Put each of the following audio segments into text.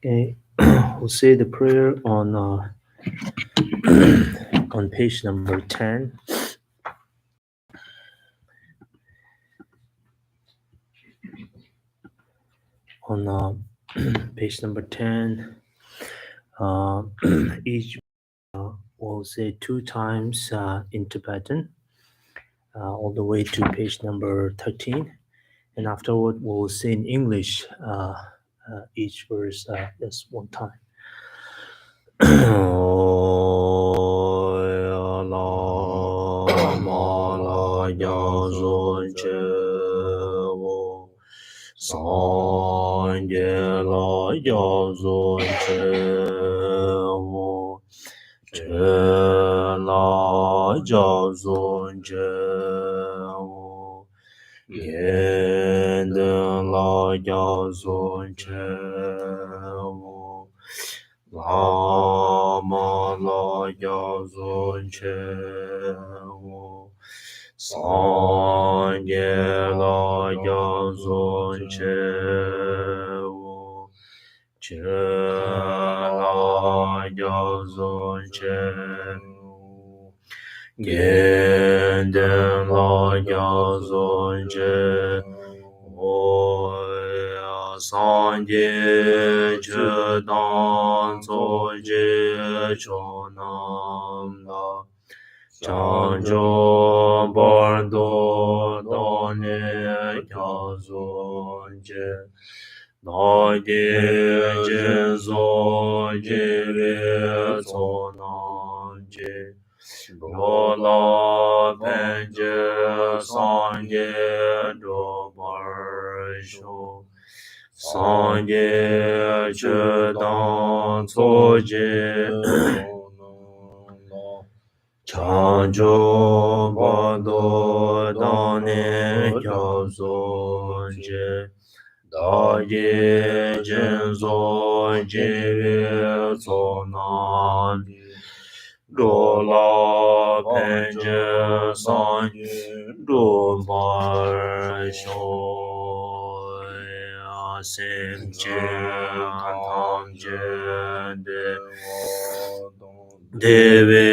Okay, we'll say the prayer on on page number 10. On page number 10, each will say 2 times in Tibetan, all the way to page number 13. And afterward, we'll say in English each verse just 1 time. Lama la ya zon che wo Sanye la ya zon che wo Che la ya zon che wo Genden la ya zon che wo Sanje che dan so je cho nam la Chanjo bardo done kya zon je Na de je zo je ve so nam je Do la pen je san je do bar sho Sanje che dan so je Chanjo bado dane kya zon je Da ye jen zo je ve so nan Do la pen je san do bar sho Sem je tam je de Deve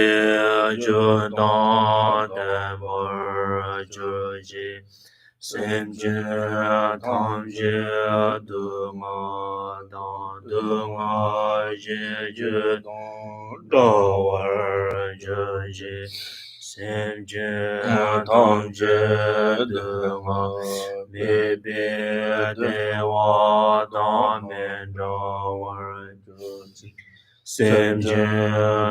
je dan de bar je Sem je tam je de ma je da war je Sem je tam je de ma me be de wa da men da war Sem je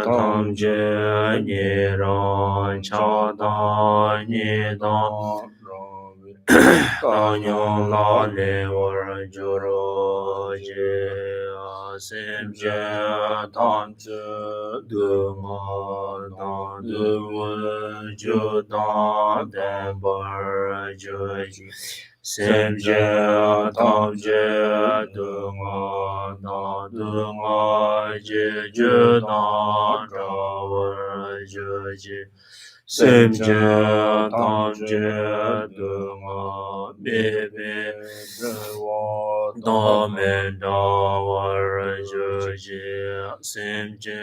tam je ni ran cha da ni da da nyong la le war jo ro je Sem je tam je de ma da de wa jo da de bar jo Sem je tam je de ma da de ma je da da war je Sem je tam je de ma be be de wa da men da war je Sem je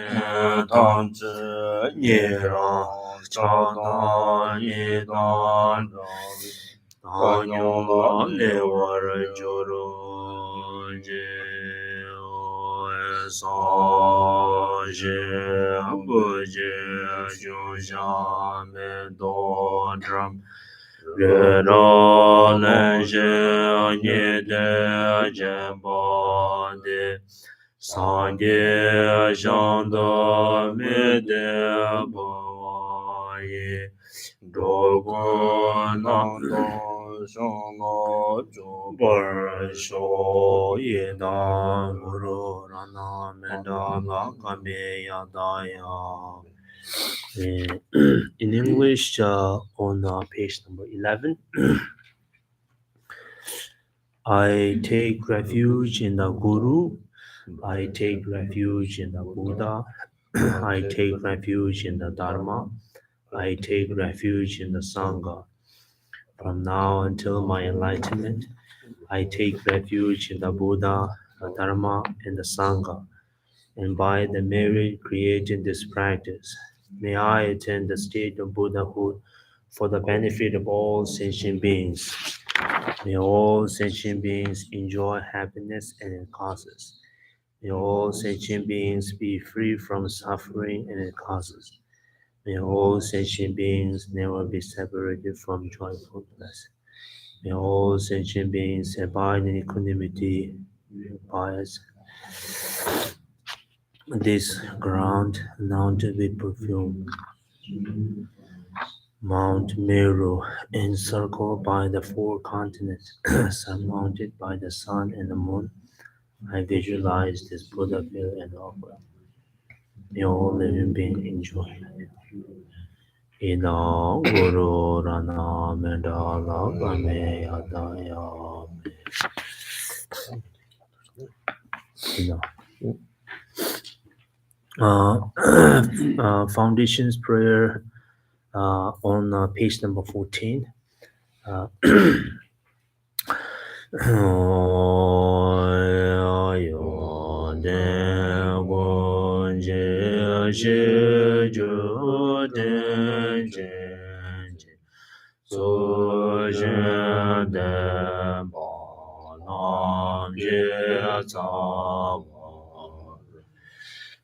tam je ni ra cha da ni da Da nyong la le war jo ro je Sa je bu je jo sha me do dram Le ra le je ni de je ba de Sa de shan da me de ba wa ye Do gu na do shong lo jo bar sho ye da guru rana me da la ka me ya da ya. In English, on page number 11, I take refuge in the Guru, I take refuge in the Buddha, I take refuge in the Dharma, I take refuge in the Sangha. From now until my enlightenment, I take refuge in the Buddha, Dharma, and the Sangha, and by the merit creating this practice, may I attain the state of Buddhahood for the benefit of all sentient beings. May all sentient beings enjoy happiness and its causes. May all sentient beings be free from suffering and its causes. May all sentient beings never be separated from joyfulness. May all sentient beings abide in equanimity, pious. This ground, known to be perfumed, Mount Meru, encircled by the four continents, surmounted by the sun and the moon, I visualize this Buddha feel and offer. May all living beings enjoy it. Ina Guru Rana Medala Kame Yadaya Ina. Foundation's prayer on page number 14. Uh,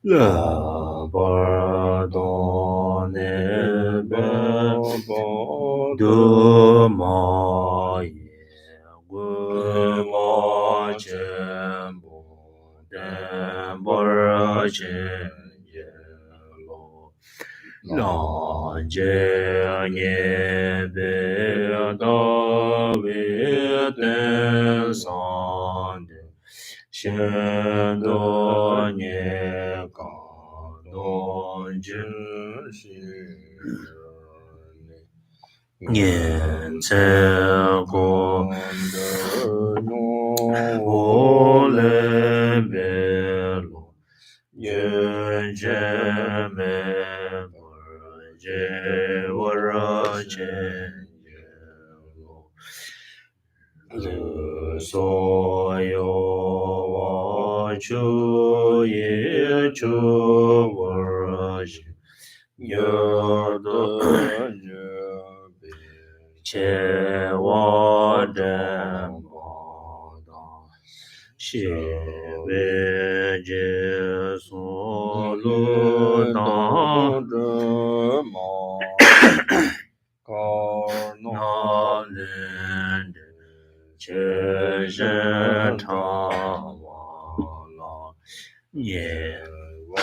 La pardonne de ma ye gu ma chen bu den bar chen ye lo la je nye be da we den san de 仙多年高东之心，念在功德我来别路，愿见美不见我若见见路。所有我处也处我心，有的人别切我真不当，谢为解所路当这么高那人的。全身长瓦拉，念瓦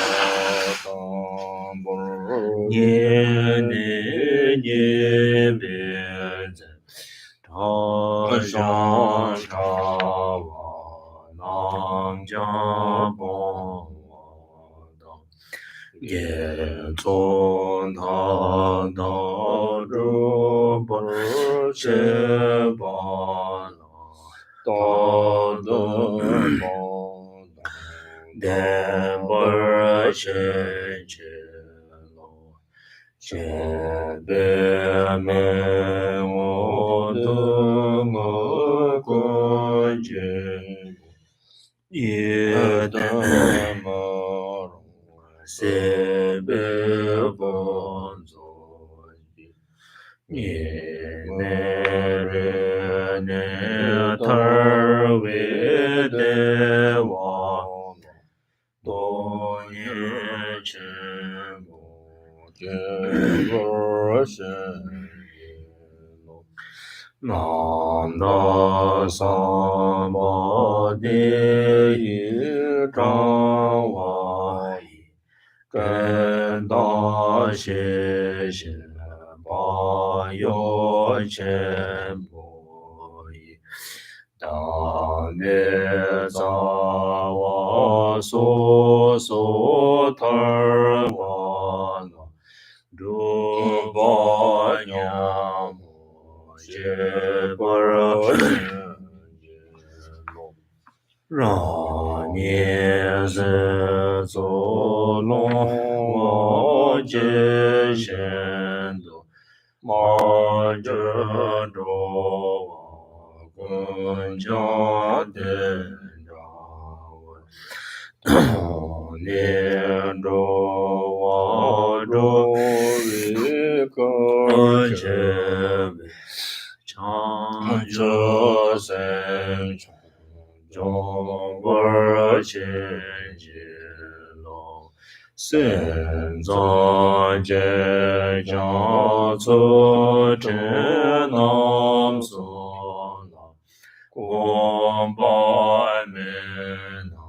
当波，念念念别在，朝上茶瓦南江波瓦当，也从他到中波切巴。道德宝丹波切切罗，切别没我的我关键，也得么塞别帮助。也没人呢，他儿为的我，多年前不见我身南大三宝的一张瓦衣，跟大谢谢。把有钱不易，当月早我所他我那，如把娘母接不让你是做龙我接先的。马着着我更加的 Nendo wado vikajebe chanjo sen jongwa chenje lo sen zon je jang tsu chen nam so la gong bai men na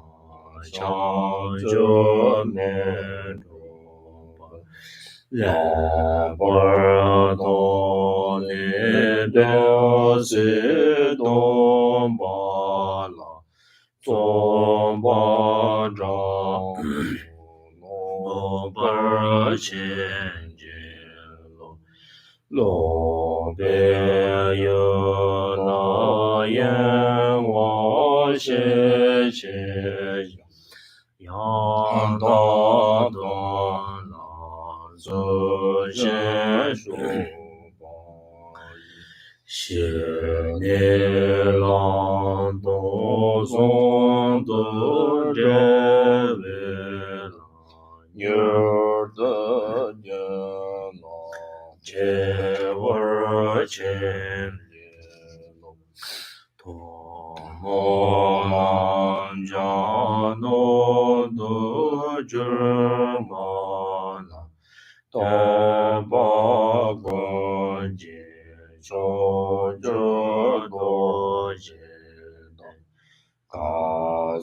chang jo men ro ba la bar don ne de se don ba la zong ba zhang lo bar qian jie lo lo bie ye na yan wa xie xie yang da dan la zi xian shu ba xie ne lang dong song de zhe wei la niu de nian la jie wer qian lie lo to mo nan jia no de zhe ma la da ba guan jie chou zhe duo jie de ga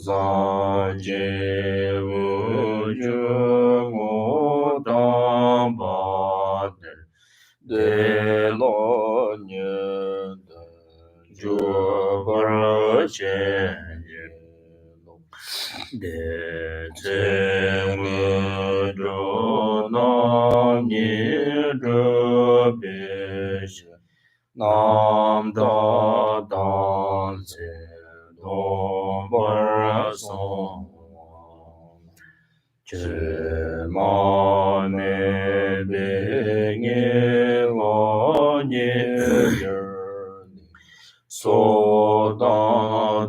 zan jie wu zhe mo dan ba de lo nian de zhe ber qian jie lo de zhe me zhe nam ni zhe bie xie nam da dan zhe dong ber song zhe ma me bie nie wo nie yer so da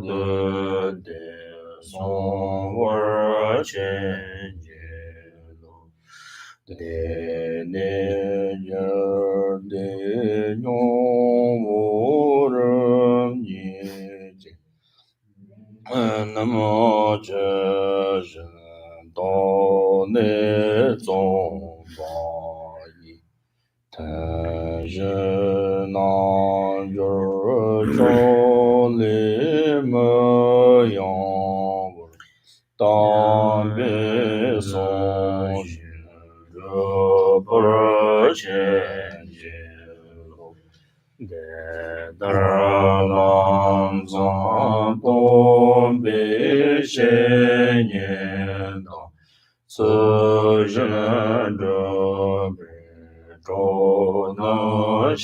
de song wer qian jie lo de ne yer de yong wu ren ni jie namo zhe zhen dou ne zong ba yi ten zhen nan yer zhou li me yang wu dan bie song xun zhe ber qian jie lo de lang zang dong bie xie nian da ci zhen zhe bie zhou ne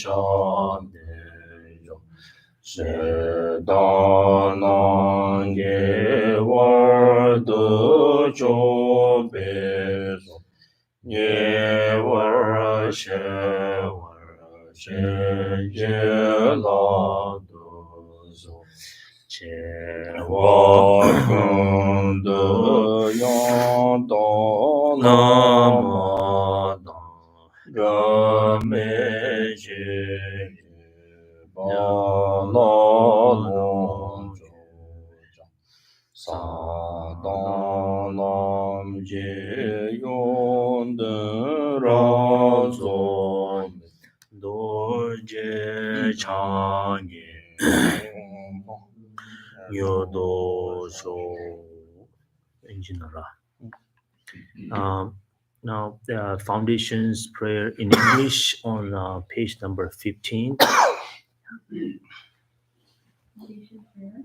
shan de zhou xie da nan ye wer de zhou bie zhou nie wer xie wer qian jie la de zhou qian wa gong de yang dong na ma dang zhe me xie ba la long zhou zhang sa dang lam jie yong de ra zong do jie chang ye yu do shou engineer. Now, the foundation's prayer in English on page number 15. Foundation prayer.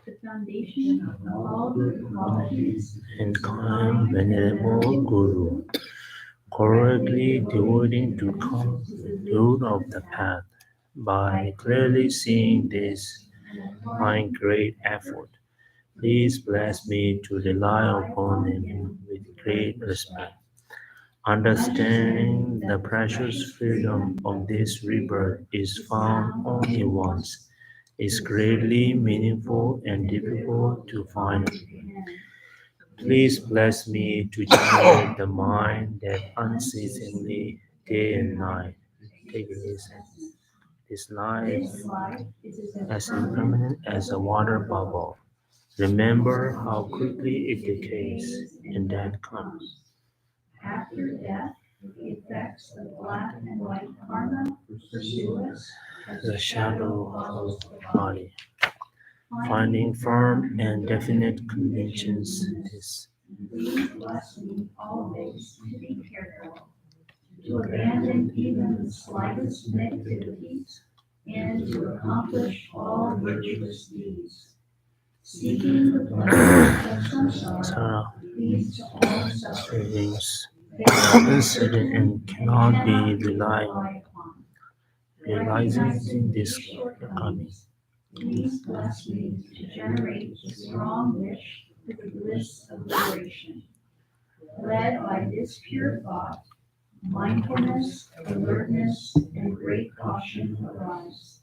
The foundation of all good qualities And kind Venerable Guru, correctly devoting to come the root of the path. By clearly seeing this, my great effort, please bless me to rely upon him with great respect. Understanding the precious freedom of this rebirth is found only once, is greatly meaningful and difficult to find. Please bless me to generate the mind that unceasingly, day and night, take it easy. This life as impermanent as a water bubble. Remember how quickly it decays, and that comes. After death, the effects of black and white karma pursue us as The the shadow shadow follows of the the body. body. Finding firm and definite convictions is Please bless me always to be careful, to abandon even the slightest negativities, and to accomplish all virtuous deeds. Seeking the pleasure of samsara Sarah leads to all suffering. savings They are uncertain and cannot be relied upon. realizing this these coming. shortcomings, please bless me to generate the strong wish for the bliss of liberation. Led by this pure thought, mindfulness, alertness, and great caution arise.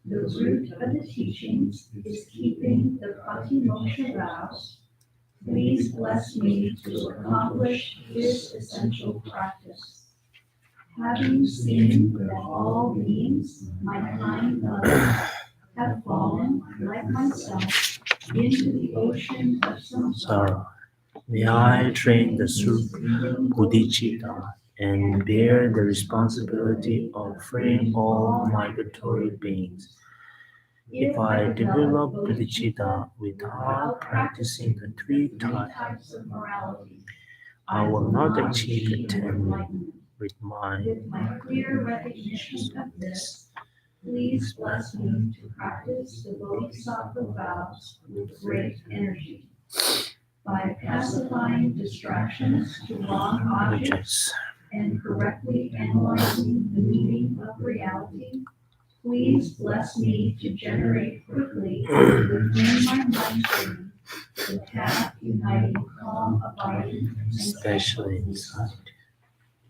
The root of the teachings is keeping the Patimoksha vows. Please bless me to accomplish this essential practice. Having seen that all beings, my kind mothers, have fallen, like myself, into the ocean of samsara, Sarah, may I train the Bodhicitta and bear the responsibility of freeing all migratory beings. If I develop bodhicitta without practicing the three types, of morality, I will not achieve attainment with with my clear recognition of this, please bless me to practice the Bodhisattva vows with great energy. By pacifying distractions to wrong objects objects. and correctly analyzing the meaning of reality, please bless me to generate quickly within my mind stream the path uniting calm abiding and Especially inside.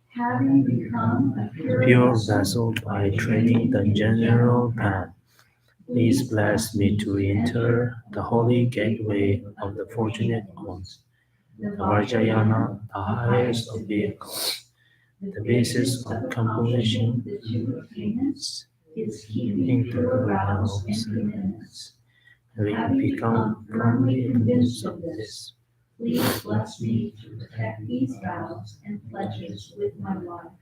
having become a Pure vessel by training the general path. Please bless me to enter the holy gateway of the fortunate ones, the Vajrayana, the highest of vehicles, the basis of completion the two attainments is keeping keeping the pure good vows and vows. commitments. Having become firmly convinced of this, Please bless me to protect these vows and pledges with my life.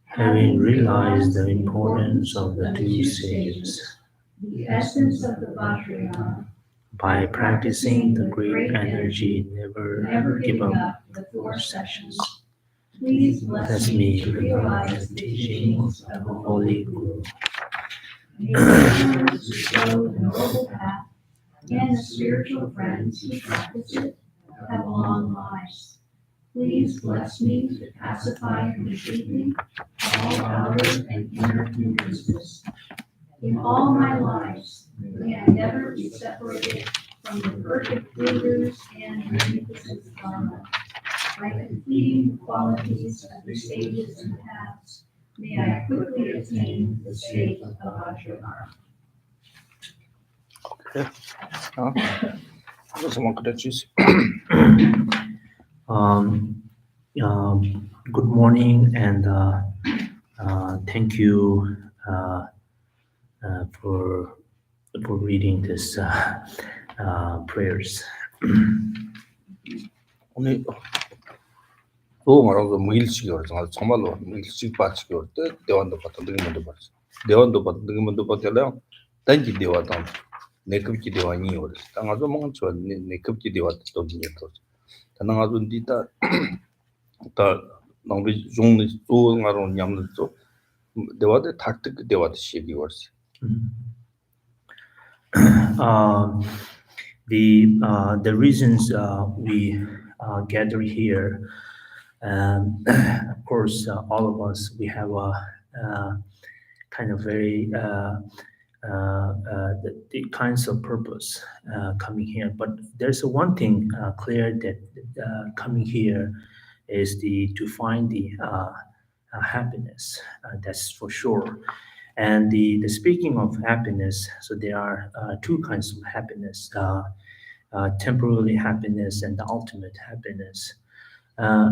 having realized the importance of the two sages, The essence of the Vajrayana, by practicing the great energy, never never give giving up up the four sessions. Please bless me to realize the teachings of the Holy Guru. May the teachers who show the noble path and the spiritual friends who practice it have long lives. Please bless me to pacify completely all outer and inner hindrances. In all my lives, may I never be separated from the perfect gurus and magnificent dharma. By completing the qualities of the sages and paths, may I quickly attain the state of Vajrayana. Um, Good morning and thank you for reading this prayers. 오늘 또 말하고 무일식이 그러잖아. 정말로 무일식 받치기 올 때 대원도 받다 능문도 받지. 대원도 받다 능문도 받잖아요. 단지 대화다. 내급기 대화니 오르. 당아도 뭔가 내급기 대화 또 니도. 당아도 니다 다 너비 종의 조응하러 냠는 또 대화대 닥득 대화도 시기 오르지. The reasons we gather here, of course, all of us we have a kind of very the kinds of purpose coming here. But there's one thing clear that coming here is to find the happiness. That's for sure. And the speaking of happiness, so there are two kinds of happiness: temporary happiness and the ultimate happiness.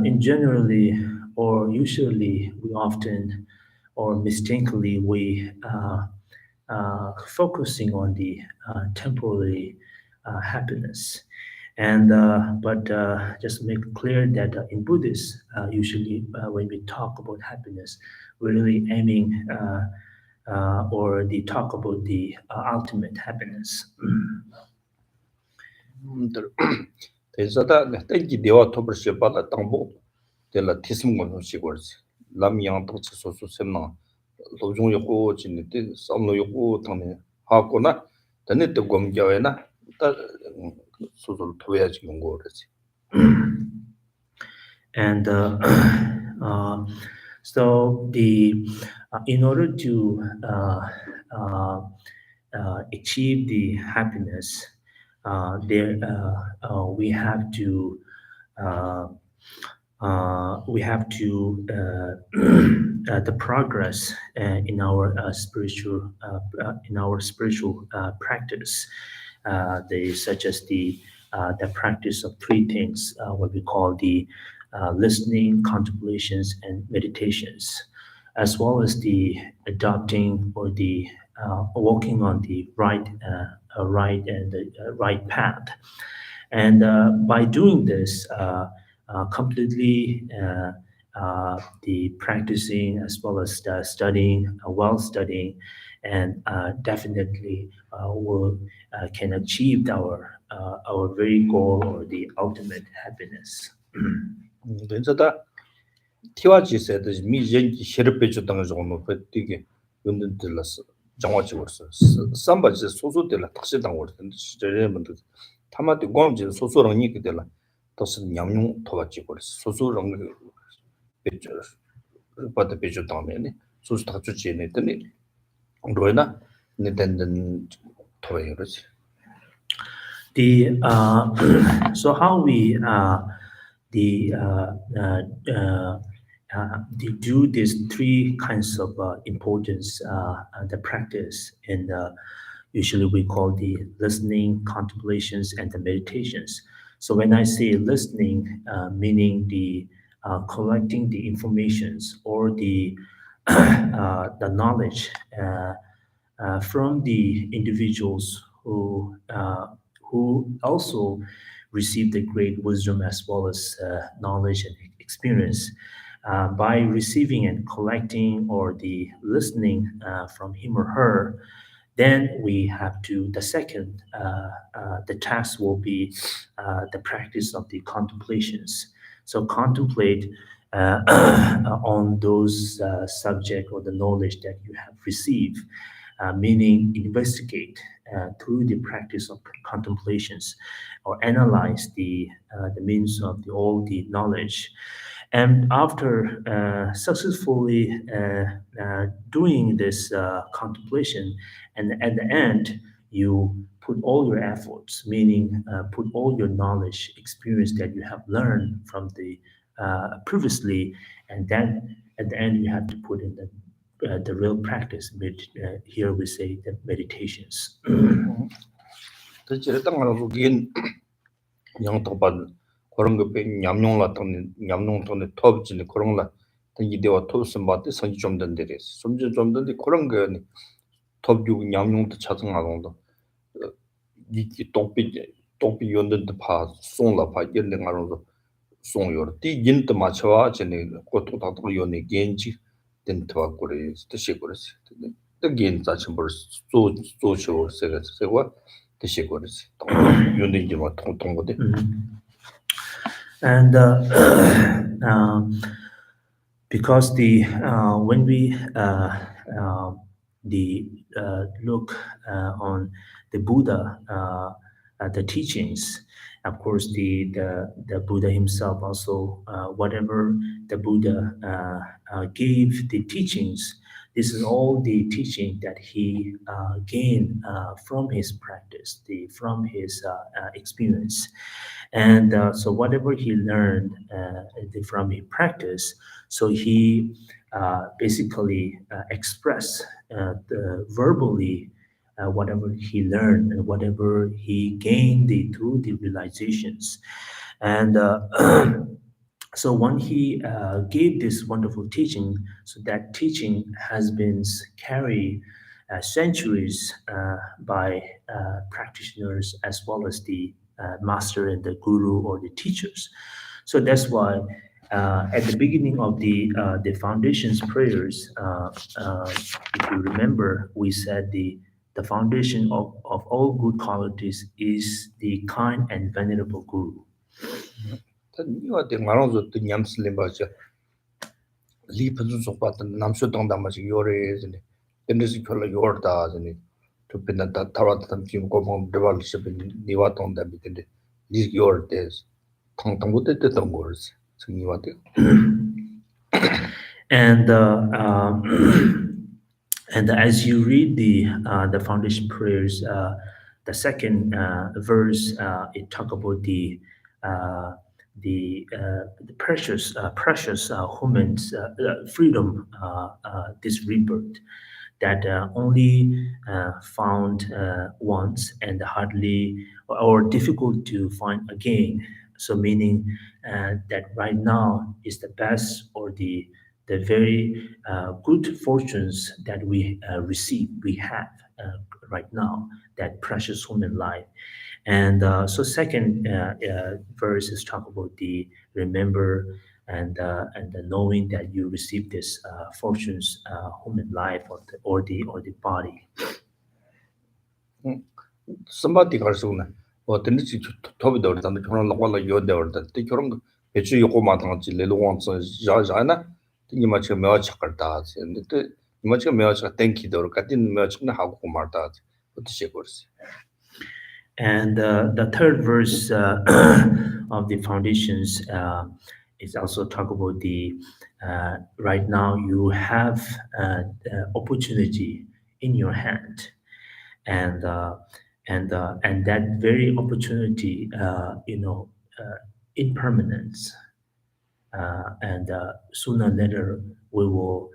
In generally or usually, we often or mistakenly we focusing on the temporary happiness. And but just make it clear that in Buddhist, usually when we talk about happiness, we're really aiming or the talk about the ultimate happiness. 대사다 땡기 대화 토벌 셔발라 땅보 될라 티스문 건 시고르지 람 양도 소소 셈나 로종 요고 진데 썸노 요고 당네 하고나 전에 또 검겨야나 딱 소소를 토해야지 용거르지 And so the in order to achieve the happiness, there uh, we have to the progress in our spiritual practice. They such as the practice of three things, what we call the listening, contemplations, and meditations, as well as the adopting or the walking on the right and the right path. And by doing this, completely the practicing as well as the studying, well studying, and definitely will can achieve our very goal or the ultimate happiness. 된서다 티와지세도 미젠기 셰르페 줬던 정도 되게 연든들라서 정화지 벌써 삼바지 소소들라 탁시당 거든 저래면도 타마디 공지 소소랑 이기들라 또스 냠용 토바지 벌써 소소랑 베죠 바다 베죠 다음에네 소소 다 주지네 했더니 로이나 네덴든 토에 그러지 The so how we the do these three kinds of importance the practice and usually we call the listening, contemplations, and the meditations. So when I say listening, meaning the collecting the informations or the knowledge from the individuals who also receive the great wisdom as well as knowledge and experience. By receiving and collecting or the listening from him or her, then we have to the second the task will be the practice of the contemplations. So contemplate on those subject or the knowledge that you have received, meaning investigate through the practice of contemplations or analyze the means of all the knowledge. And after successfully doing this contemplation, and at the end, you put all your efforts, meaning put all your knowledge, experience that you have learned from the previously, and then at the end you have to put in the real practice. Here we say the meditations. 그렇지 땅을 보기엔 양토반 그런 거 냠용라 돈 냠용 돈에 톱지는 그런 거 이데와 톱스 맞대 선지 좀 된데레 som지 좀 된데 그런 거 톱주 냠용도 차등하고도 이기 똑비 연는데 파 송라 파 연는 가로도 송요 띠 인도 맞춰와 전에 고토 다도 연네 겐지 된토와 그래 뜻이 그랬어 겐 자체 벌써 조조 세가 뜻이 그랬어 연는지 뭐 통통거든 And because the when we the look on the Buddha, the teachings, of course, the Buddha himself also, whatever the Buddha gave the teachings, this is all the teaching that he gained from his practice, from his experience. And so whatever he learned from his practice, so he basically express verbally whatever he learned and whatever he gained through the realizations. And so when he gave this wonderful teaching, so that teaching has been carried centuries by practitioners as well as the master and the guru or the teachers. So that's why at the beginning of the foundation's prayers, if you remember, we said the foundation of all good qualities is the kind and venerable guru. 이와 때 말아서 또 냠슬림 봐죠. 리프즈 속바던 남수 동담마지 요래즈네. 근데서 별로 요르다즈네. 또 빛나다 타와던 지금 고봉 데발리십 니와 동담인데 리 요르데스. 통통부터 됐던 거스. 승리와 때. And and as you read the foundation prayers, the second verse it talk about the precious humans freedom this rebirth that only found once and hardly or difficult to find again. So meaning that right now is the best or the very good fortunes that we receive, we have right now, that precious human life. And so second verse is talk about the remember and the knowing that you receive this fortunes, human life or the body. somebody 가르쳐오네. 어떤 지 토비도 그런데 그런 거를 요데 그런데 그런 거 배추 요거 마땅하지 레로원서 자자나 이마 지금 몇 착을다. 근데 또 이마 지금 몇 착 땡기도 같은 몇 착나 하고 말다. 어떻게 그러지? And the third verse of the foundations is also talk about the right now you have the opportunity in your hand, and and that very opportunity, impermanence, and sooner or later we will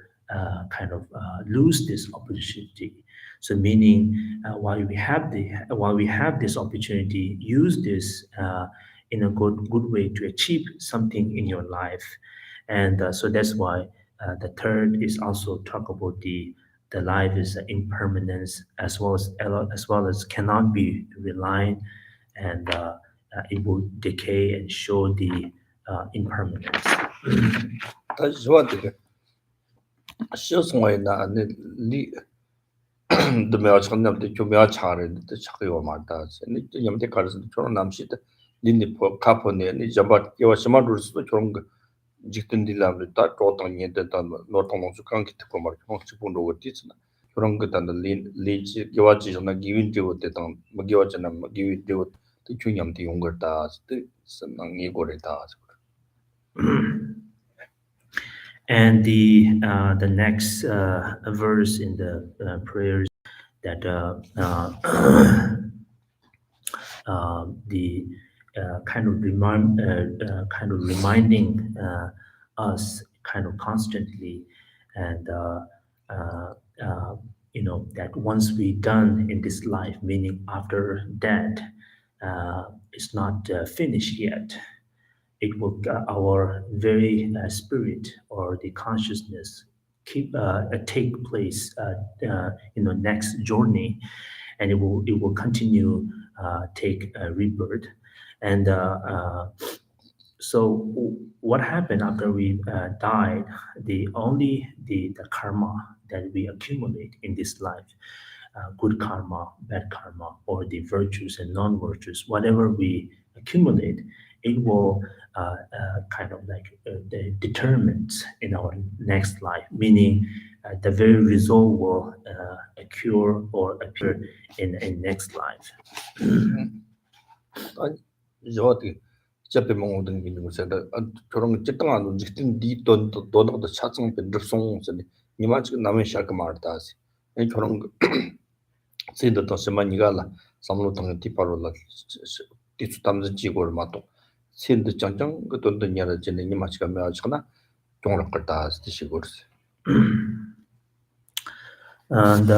kind of lose this opportunity. So meaning while we have this opportunity, use this in a good way to achieve something in your life, and so that's why the third is also talk about the life is impermanence as well as cannot be relied, and it will decay and show the impermanence. 다시 저한테 시어성화이나 리 드메어 천남데 교메어 차르데 차기와 말다. 근데 염대 가르서 저런 남시데 린디 카포네 니 잡아 요시마루스도 저런 거 직든딜라를 다 도통이데 다 노통노수 관계 듣고 말 혹시 본로 어디스나 그런 거 단다 리지 요와지 전에 기윈지고 때던 뭐 기와잖아 뭐 기윈지고 또 중요한데 용거다. 또 선낭이 고래다. And the next verse in the prayers that the kind of reminding us kind of constantly, and that once we done in this life, meaning after death, it's not finished yet. It will our very spirit or the consciousness take place next journey, and it will continue take rebirth, and so what happened after we died? The karma that we accumulate in this life, good karma, bad karma, or the virtues and non-virtues, whatever we accumulate, it will kind of like determines in our next life, meaning the very result will occur or appear in next life. 저한테 접대 먹는 게 무슨데 저런 직당한 움직임 뒤돈도 돈도 차증 변들송선이 니마 지금 남의 시작 말다지 이 저런 진짜 더 semani가라 삼로 동 디파로라 디수 담는 지고를 맞도 신도 장장 그 돈도 녀라 전에 니마 지금 매하잖아 종락 걸다 시고르스 And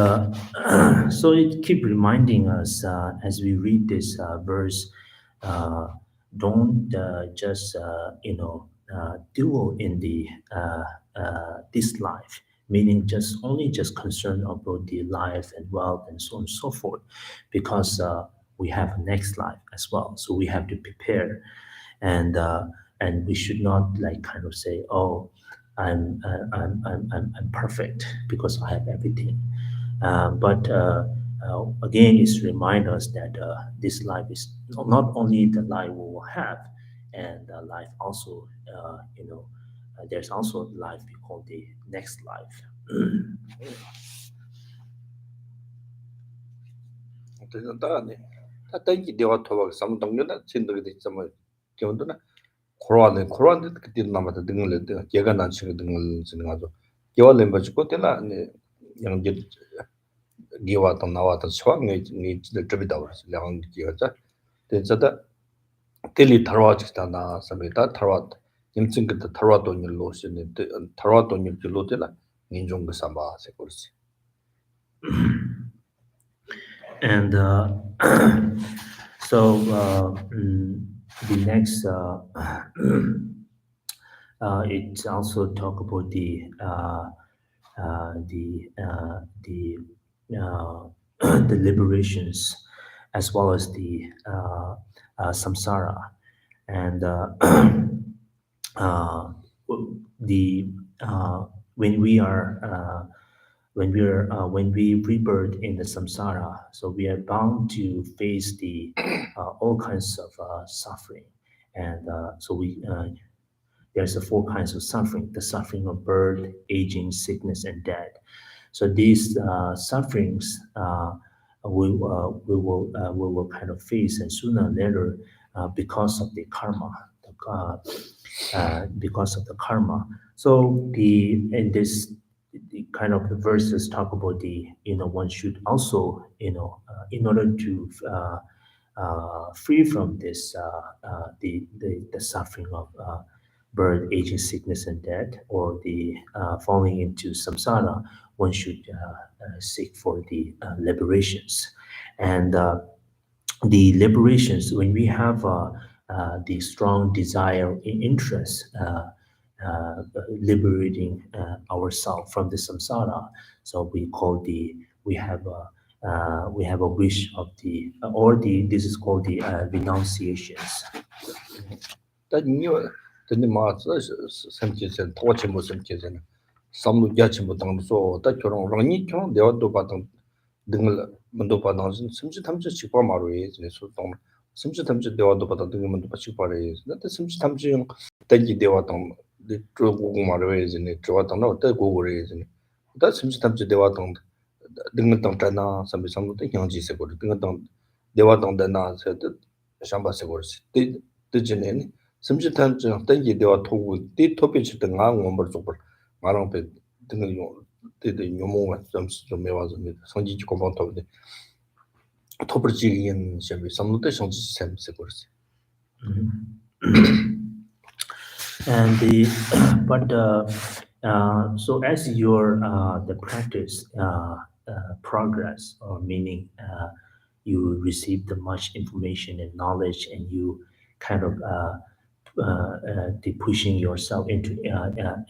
so it keep reminding us as we read this verse, uh, don't just dwell in the this life, meaning just only just concerned about the life and wealth and so on and so forth, because we have a next life as well. So we have to prepare, and we should not like kind of say, oh, I'm perfect because I have everything. But again, it's remind us that this life is not only the life we will have, and life also, there's also life we call the next life. 그래서 다 땡기 대화 토박 삼동료나 친구들 있으면 기본도나 코로나는 그때 남아도 등을 때 개가 난 친구 등을 지는 가지고 개월에 버지고 때나 양제 기와도 나와도 수학이 니 드비다 버스 양 기가자 대자다 텔리 타로아치다나 서비다 타로 임친 그때 타로도 일로 쓰는 타로도 일로 때나 인종 그 삼바 세고르지 And so the next, it also talk about the liberations as well as the samsara, and uh, the when we are when we rebirth in the samsara, so we are bound to face the all kinds of suffering, and so we there's a four kinds of suffering: the suffering of birth, aging, sickness, and death. So these sufferings we will kind of face, and sooner or later, because of the karma, because of the karma. So the in this the kind of the verses talk about the one should also in order to free from this the suffering of birth, aging, sickness, and death, or the falling into samsara, one should seek for the liberations. And the liberations, when we have the strong desire interest, liberating ourselves from the samsara, so we have a wish of the or the this is called the renunciations. 다 니와 근데 마서 삼치선 토치모 삼치선 삼루 야치모 당소 다 결혼 랑니 결혼 내와도 받은 등을 문도 받는 심지 탐지 직과 마루에 이제 소동 심지 탐지 내와도 받은 등을 문도 받지 바래 근데 심지 탐지 땡기 내와도 네 조고 마루에 이제 저와도 어때 고고래 이제 다 심지 탐지 내와도 등을 당잖아 삼비 삼도 형지세 거를 등을 당 내와도 되나 세도 샴바세 거지 뜨지네 심지 탐지 땡기 내와 토고 띠 토피치 등 원벌 쪽을 말랑 배 등을 용 때도 요모가 좀 매와서 성지 공방토인데 토브지긴 셈이 삼노때 성지 셈세 거지 And the but so as your the practice progress, or meaning you receive the much information and knowledge, and you kind of the pushing yourself into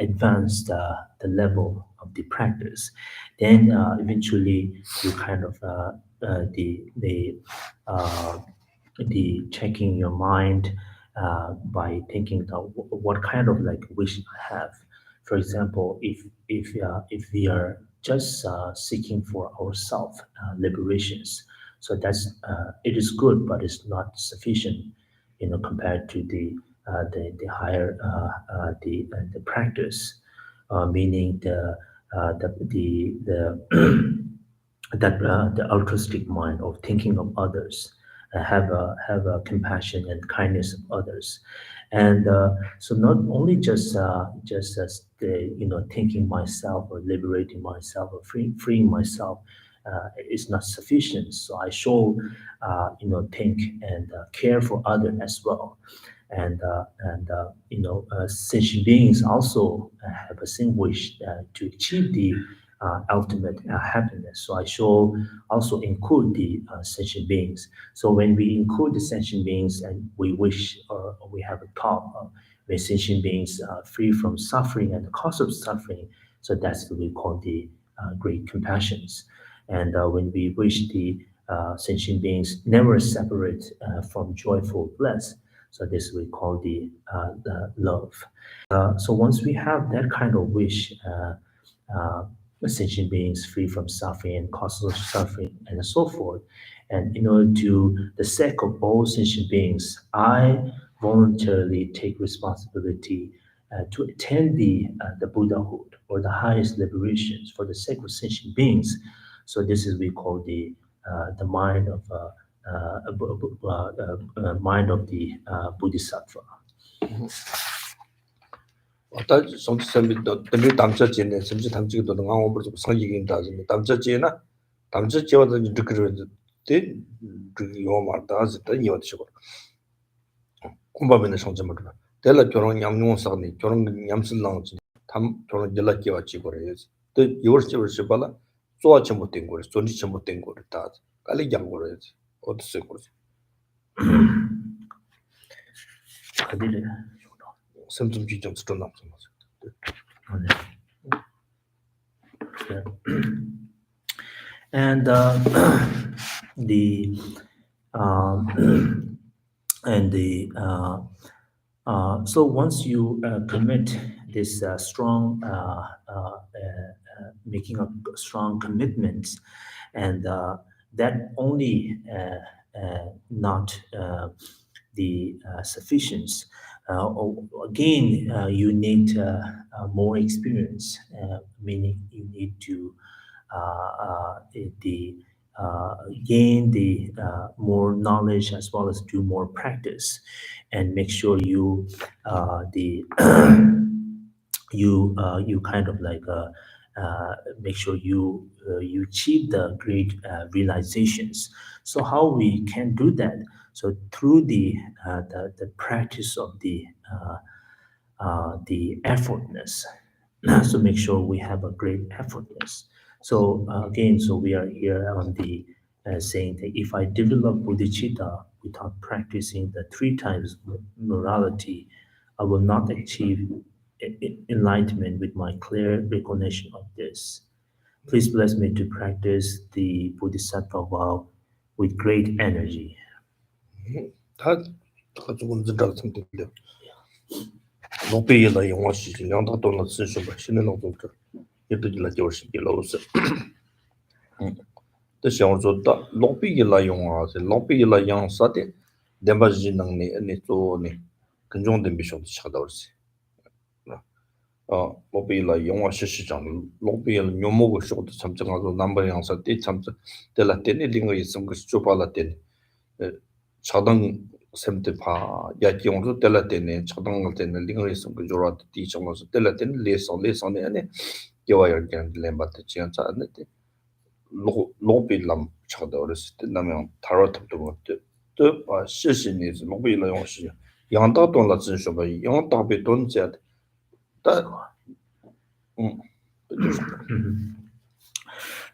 advance the level of the practice, then eventually you kind of uh, the checking your mind by thinking what kind of like wish I have. For example, if we are just seeking for ourself liberations, so that's it is good, but it's not sufficient, compared to the higher the practice, meaning the that the altruistic mind of thinking of others, have a compassion and kindness of others, and so not only just as the thinking myself or liberating myself or freeing myself is not sufficient. So I should think and care for others as well. sentient beings also have a same wish to achieve the ultimate happiness. So I shall also include the sentient beings. So when we include the sentient beings and we wish or we have a thought of when sentient beings free from suffering and the cause of suffering, so that's what we call the great compassions. And when we wish the sentient beings never separate from joyful bliss, so this we call the love. So once we have that kind of wish, uh, sentient beings free from suffering and causes of suffering and so forth. And in order to the sake of all sentient beings, I voluntarily take responsibility to attain the Buddhahood or the highest liberations for the sake of sentient beings. So this is we call the mind of mind of the Bodhisattva. 어떤 성취선비도 때문에 담자지네 섬지 담지기도 능한 오버 상기긴 다지 담자지나 담자지와도 이렇게 때 요마다 아직도 이어지고 공부하는 성점으로 델라 결혼 양용사니 결혼 냠슬랑지 담 결혼 연락이 왔지 그래야지 또 요르치버시 발라 좋아 전부 된 거를 존지 전부 된 거를 다 깔리 양거래야지 어디서 그러지 어디래? 섬좀 좀 스톤 남서 Yeah. And the and the so once you commit this strong making a strong commitments, and that only not the sufficient. Again, you need more experience, meaning you need to the gain the more knowledge as well as do more practice, and make sure you the you kind of like make sure you achieve the great realizations. So how we can do that? So through the practice of the effortness. So make sure we have a great effortness. So again, so we are here on the saying that if I develop bodhicitta without practicing the three times morality, I will not achieve enlightenment with my clear recognition of this. Please bless me to practice the bodhisattva vow with great energy. 다 가지고 진짜 선택이요. 높이라 영화 시즌 양다 돈을 쓰셔 봐. 신의 노동들. 얘들이라 저시 길로스. 또 시험조다 높이라 영화세 높이라 양사데 데바지능니 아니 또니 근종된 비쇼도 찾아올지. 높이라 영화 시시장 높이라 묘목을 쇼도 참정하고 남바 양사데 참정 텔라테니 링거 있음 그 쇼발라테니 차당 샘테파 야기용도 텔라테니 차당을 때는 링거 있음 그 조라도 디정어서 텔라테니 레선레선에 아니 요와열견 렘바트 지연차 안데 로비람 차다어스 때 나면 타로탑도 못돼 또 시신이 로비라 용시 양다 돈라 진쇼바 양다 비 돈자 다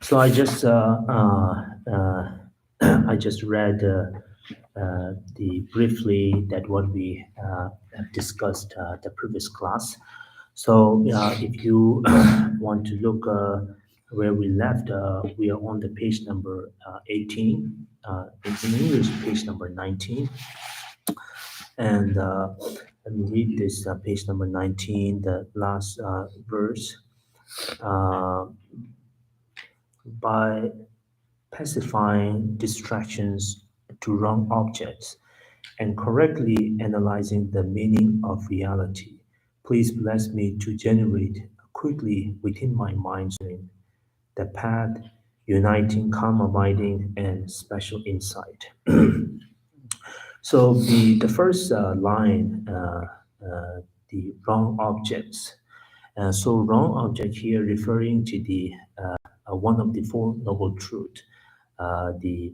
So I just I just read the briefly that what we have discussed the previous class. So if you want to look where we left, we are on the page number 18. In English, page number 19. And let me read this page number 19, the last verse. By pacifying distractions to wrong objects and correctly analyzing the meaning of reality, please bless me to generate quickly within my mind the path uniting calm abiding and special insight. So the first line, the wrong objects. So wrong object here referring to the one of the Four Noble Truths, the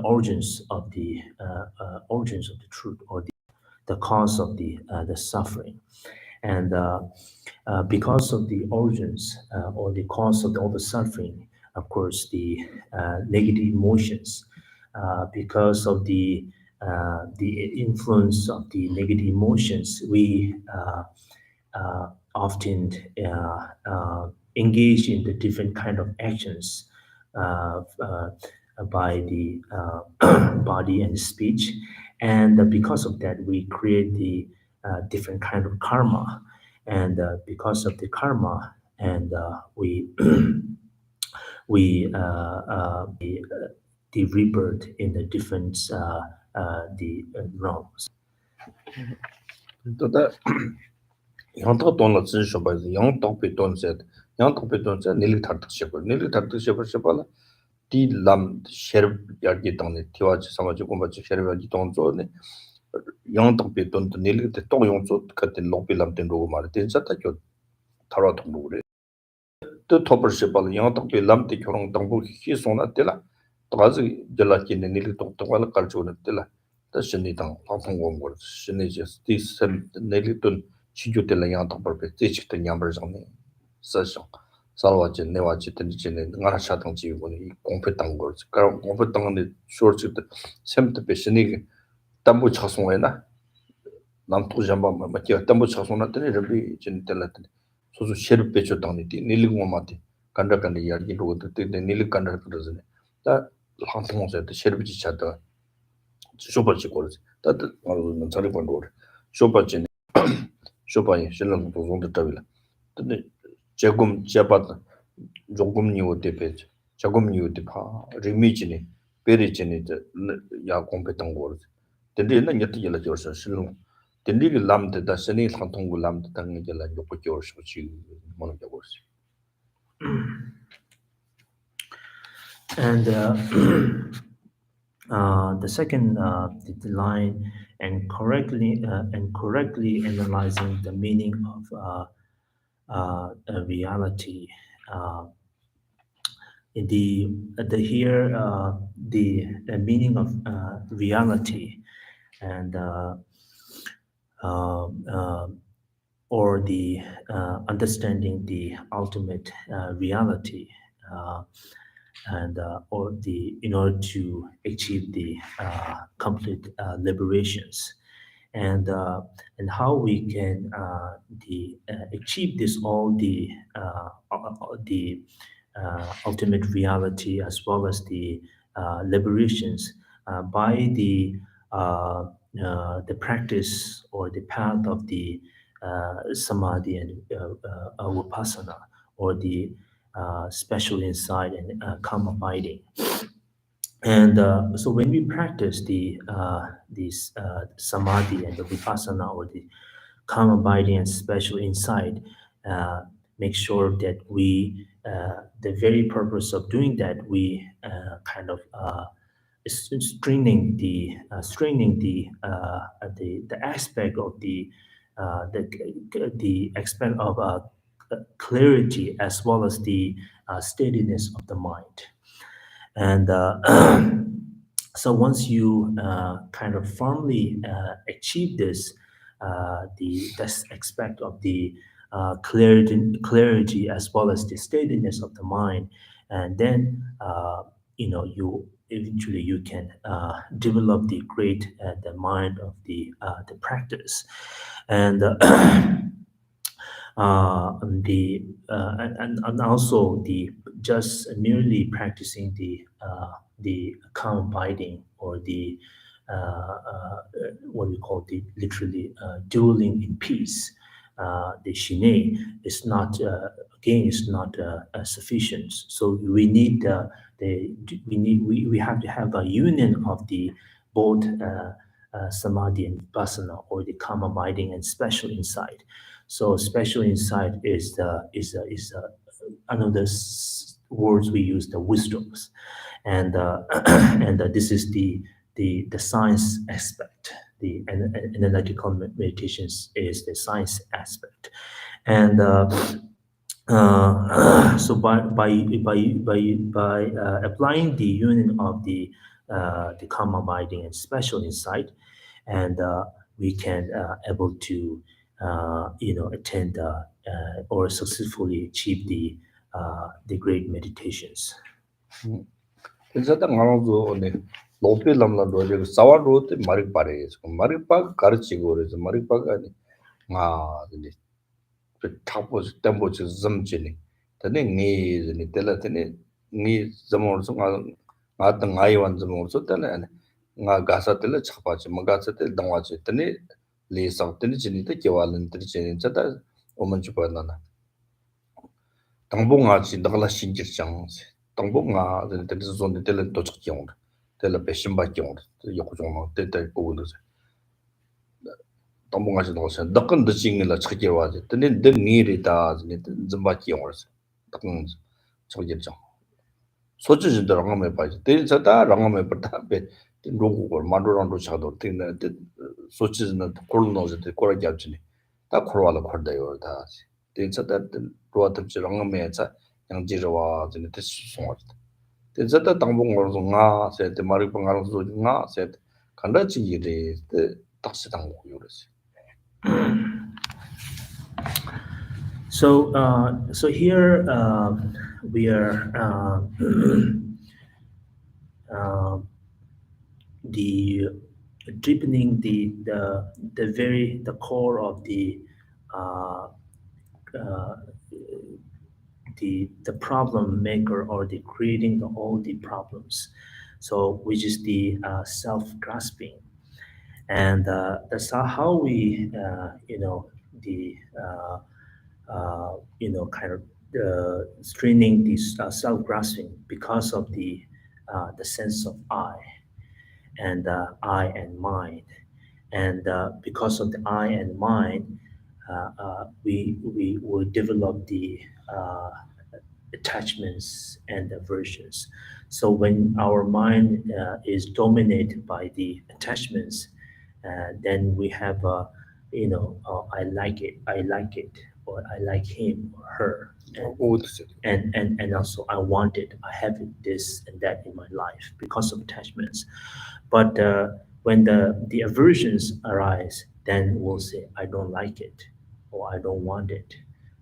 origins of the truth, or the cause of the suffering. And because of the origins or the cause of all the suffering, of course, the negative emotions, because of the influence of the negative emotions, we often engage in the different kind of actions by the body and speech, and because of that, we create the different kind of karma, and because of the karma, and we the rebirth in the different the realms. 또다 양도 돈을 쓰셔 봐서 양도비 돈세 양도비 돈세 닐리 타르트 셔버 닐리 타르트 셔버 셔발 디람 셔르 야기 돈네 티와지 사마지 공바지 셔르 야기 돈조네 양도비 돈도 닐리 때 용조 같은 로비람 된 로고 말에 된사다 겨 타라 통로래 또 토퍼 셔발 양도비 람티 교롱 당부 희소나 때라 또가지 절라키네 닐리 동동발 깔조네 때라 다시니당 방송공 거 신이지 디셈 닐리돈 치주텔라 양도벌베 제직된 양벌장네 사실 살와지 내와지 된지네 나라 샤당 지구니 공패당 거 그럼 공패당의 쇼르치도 셈트 베시니 담부 차송에나 남토 잠바 마티아 담부 차송나더니 저비 진텔라더니 소소 셰르베 줬당니 닐리고마티 간다간다 이야기로 그때 닐리 간다 그러더니 다 항통에서 셰르비지 차다 쇼바지 거지 다들 말로는 자리 번도 쇼바지 쇼바이 실은 도종도 따빌라 근데 제금 제바다 조금 니오데 페이지 조금 니오데 파 리미지니 베리지니 야 공패던 거지 근데 는 여태질라 저서 실은 근데 그 람데 다 신이 상통고 람데 당에 질라 요거 저서 지 뭐는 저거지 And the second the line, and correctly analyzing the meaning of reality. In the here the meaning of reality, and or the understanding the ultimate reality. And or in order to achieve the complete liberations, and how we can achieve this all the ultimate reality, as well as the liberations, by the practice or the path of the samadhi and vipassana, or the special insight and calm abiding. And so when we practice this samadhi and the vipassana, or the calm abiding and special insight, make sure that we, the very purpose of doing that, we kind of straining the aspect of the aspect of clarity, as well as the steadiness of the mind. And so once you kind of firmly achieve this aspect of the clarity, as well as the steadiness of the mind, and then you eventually you can develop the great the mind of the practice. And and also the just merely practicing the calm abiding, or the what we call the literally dwelling in peace, the shine, is not again is not sufficient. So we need we have to have a union of the both samadhi and vipassana, or the calm abiding and special insight. So special insight is another words we use, the wisdoms, and and this is the science aspect. The analytical meditations is the science aspect, and so by applying the union of the the calm abiding and special insight, and we can able to attend or successfully achieve the great meditations. 그래서 말아도 네 높이 남라도 저기 사와로트 마릭바레 마릭바 가르치고 그래서 마릭바가 아 근데 그 타고 템포지 점지니 근데 니 tellatene ni zamorso nga tang ngai wan zamorso tele nga gasa tele chapa chi maga tele dangwa chi tene le sang tene chini te kewalen tene chini chata oman chu pa na tangbo nga chi dagla shinjir chang tangbo nga tene zon de tele to chak kyong tele pe shimba kyong yoku jong ma te te ko no tangbo nga chi no sen dakkan de ching la chak kyewa tene de ni ri ta ne zamba kyong dakkan chak chang 소주진도 랑감에 빠지. 대자다 랑감에 빠다 배 로고고 만도랑도 차도 되네. 소주진은 콜로노즈데 코라 잡지니. 다 코로와라 코다요 다. 대자다 로아답지 랑감에 자 양지로와 진짜 대수송어. 대자다 당봉으로서 nga 세테 마리 방가로서 nga 세테 간다지 이래 딱시 당고 요래서. So here we are the deepening the core of uh, uh, the problem maker or the creating all the problems. So which is the self grasping, and that's how we the kind of straining this self-grasping because of the sense of I and mind, and because of the I and mind, we will develop the attachments and aversions. So when our mind is dominated by the attachments, then we have I like it, or I like him or her, and also I want it, I have it, this and that in my life because of attachments. But when the aversions arise, then we'll say I don't like it, or I don't want it,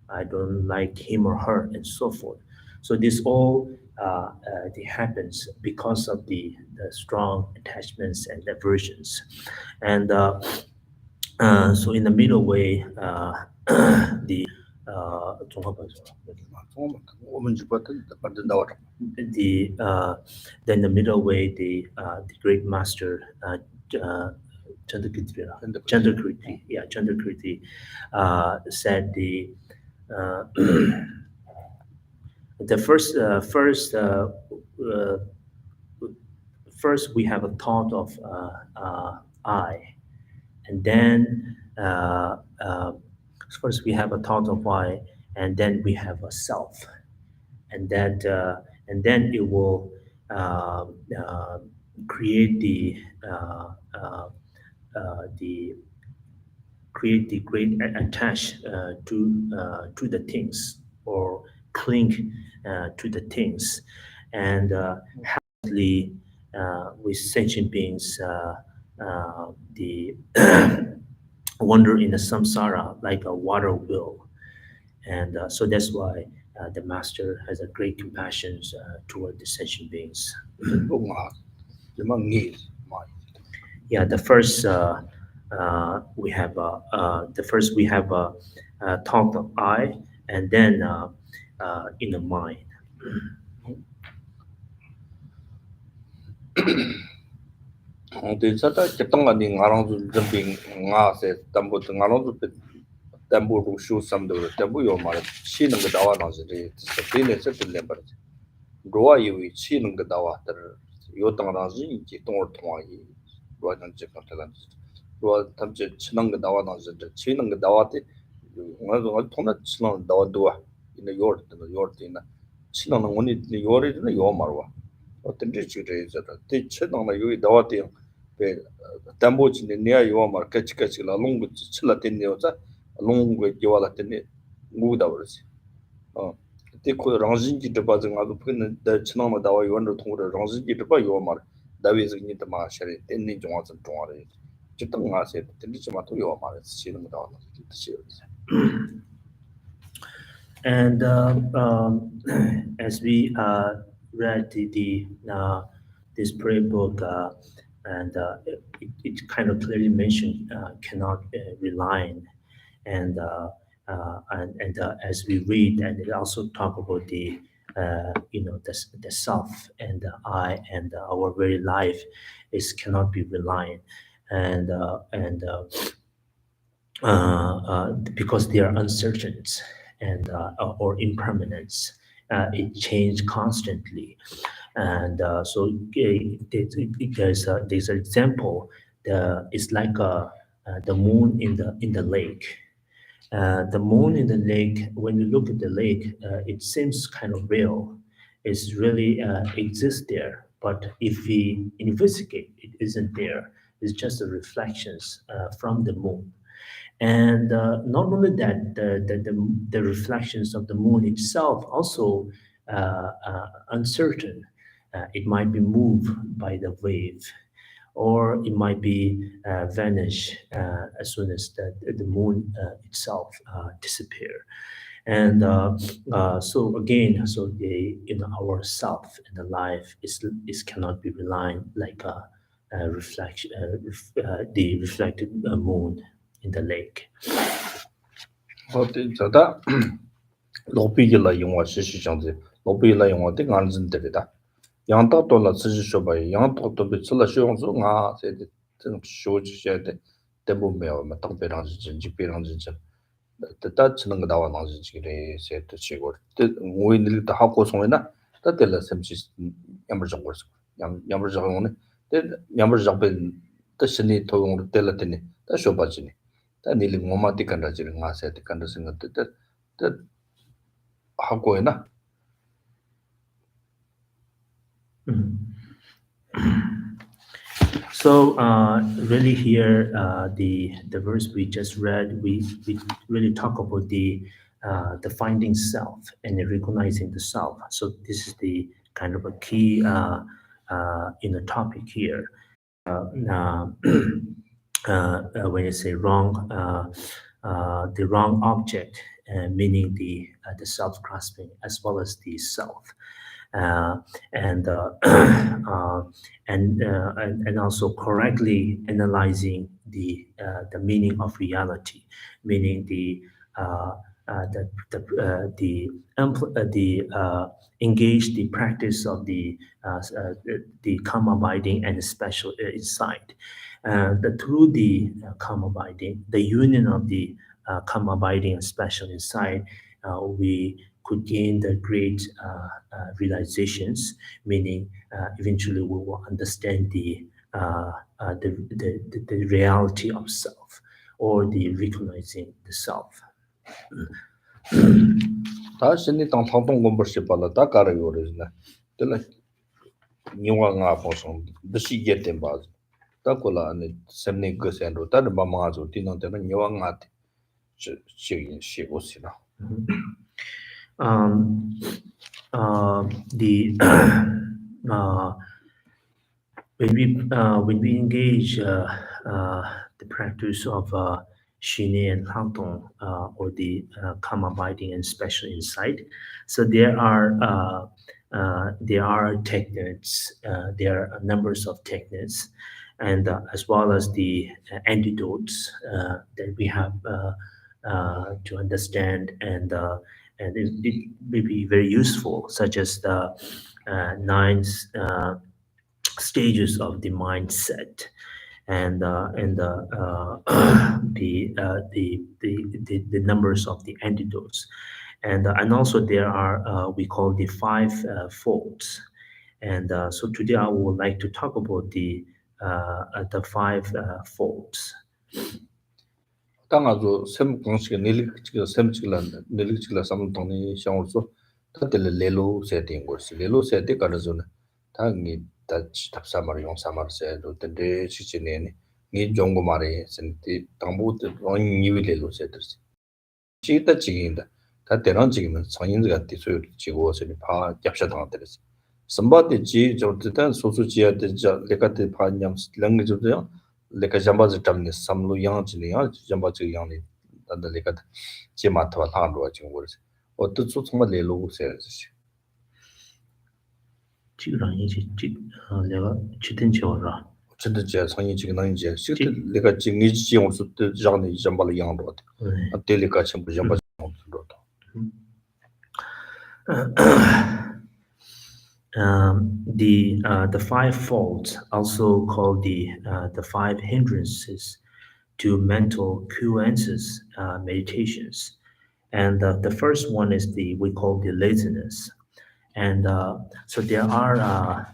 I don't like him or her, and so forth. So this all happens because of the strong attachments and aversions, and so in the middle way, the then the middle way, the great master Chandrakriti said the first we have a thought of I, and then first we have a thought of I, and then we have a self, and then it will create the create the great attach to the things, or cling to the things, and the with sentient beings the wander in the samsara like a water wheel, and so that's why the master has a great compassion toward the sentient beings. Yeah, the first we have a thought of I, and then in the mind. 대사다 개똥가니 nga랑도 점빙 nga세 담보도 nga랑도 담보로 쇼삼도 담보요 말 치는 거 나와 나서리 스피네 세틀레 버지 로아 유이 치는 거 나와들 요 땅라지 이제 동을 통하기 로아는 제가 탈란 로아 탐제 치는 거 나와 나서리 치는 거 나와대 ngazo 통나 치는 나와도와 이제 요르드나 치는 원이 요르드나 요 말와 어떤 지치레자다 대체당나 요이 나와대 배 담보진데 내야 요 말 같이라 롱고 칠라 된네요자 롱고 요와라 된네 무다 버지 대코 랑진기 드바증 아도 푸는 대 치나마 다와 요원도 통으로 랑진기 드바 요 말 다위즈 니도 마셔리 땐니 종아서 종아리 지금 가서 땐니 좀 도요 말을 쓰시는 거 나와 뜻이요. And as we read this prayer book, and it kind of clearly mentioned cannot rely on, and as we read, and it also talk about the self and the I and our very life is cannot be reliant, and because they are uncertain and or impermanence. It change constantly, and so there's an example. It's like the moon in the lake. The moon in the lake. When you look at the lake, it seems kind of real. It's really exists there, but if we investigate, it isn't there. It's just the reflections from the moon. And not only that, the reflections of the moon itself also uncertain. It might be moved by the wave, or it might be vanish as soon as the moon itself disappear. And so again, so our self and the life is cannot be reliant like a reflection, the reflected moon in the lake. 어때 저다 로비길라 영화 시시장제 로비길라 영화 때 간진들이다. 양다 돌라 쓰시셔봐. 양도 비틀라 쇼용서 nga 세데 좀 쇼지셔데 대부분이요. 뭐 땅배랑지 진지배랑지 다 치는 거 나와 나지 지그래 세트 치고 오인들도 하고 송이나 다들라 샘시 양버 좀 거스 양버 좀 오네 양버 잡은 뜻이 도용으로 될라더니 다 쇼바지니 다 닐리 뭐마디 간다지 nga 세트 간다 생각도 다 하고 해나 So really here, the verse we just read, we really talk about the finding self and the recognizing the self. So this is the kind of a key topic here. When you say wrong, the wrong object, meaning the self-grasping as well as the self. And and also correctly analyzing the meaning of reality, meaning engage the practice of the calm abiding and special insight. Through the calm abiding, the union of the calm abiding and special insight, we could gain the great realizations, meaning eventually we will understand the reality of self, or the recognizing the self. 다 신이 땅 통통 공부시 발라 다 가려 요르나 들라 니와 nga 포송 드시 게템 바즈 다 콜라 아니 셈네 거센로 다 마마조 티노 때는 니와 nga 시기 시고시나 The when we engage the practice of Shine and Hangtong, or the calm abiding and special insight, so there are techniques, there are numbers of techniques, and as well as the antidotes that we have to understand, and it may be very useful, such as the nine stages of the mindset, and the numbers of the antidotes, and also there are we call the five folds, and so today I would like to talk about the five folds. 땅아주 셈 공식 닐릭지가 셈지글란 닐릭지글라 삼동이 샹올소 다들 레로 세팅 거스 레로 세팅 가르존 당이 다치 답사마리 용사마르 세도 근데 시치네니 니 종고 말에 센티 당보도 언니 레로 세트스 시다 지긴다 다 대란 지기는 성인들 같이 소유 지고 어서 파 잡샤 당한테스 Somebody G Jordan Sosucia de Lecate Panyams language Leka Jamba's Tamnis, some Luyang Jinia, Jambazi Yanni, and the Lecat Chimatwa hand watching words. Or to Sumali Lu says. 基本上一起那个去登记了。真的这创业这个能接，是的，那个经济金融是的让你人把了养着的，啊，对那个全部人把养着的。The five faults, also called the five hindrances to mental fluences meditations, and the first one is we call the laziness, and so there are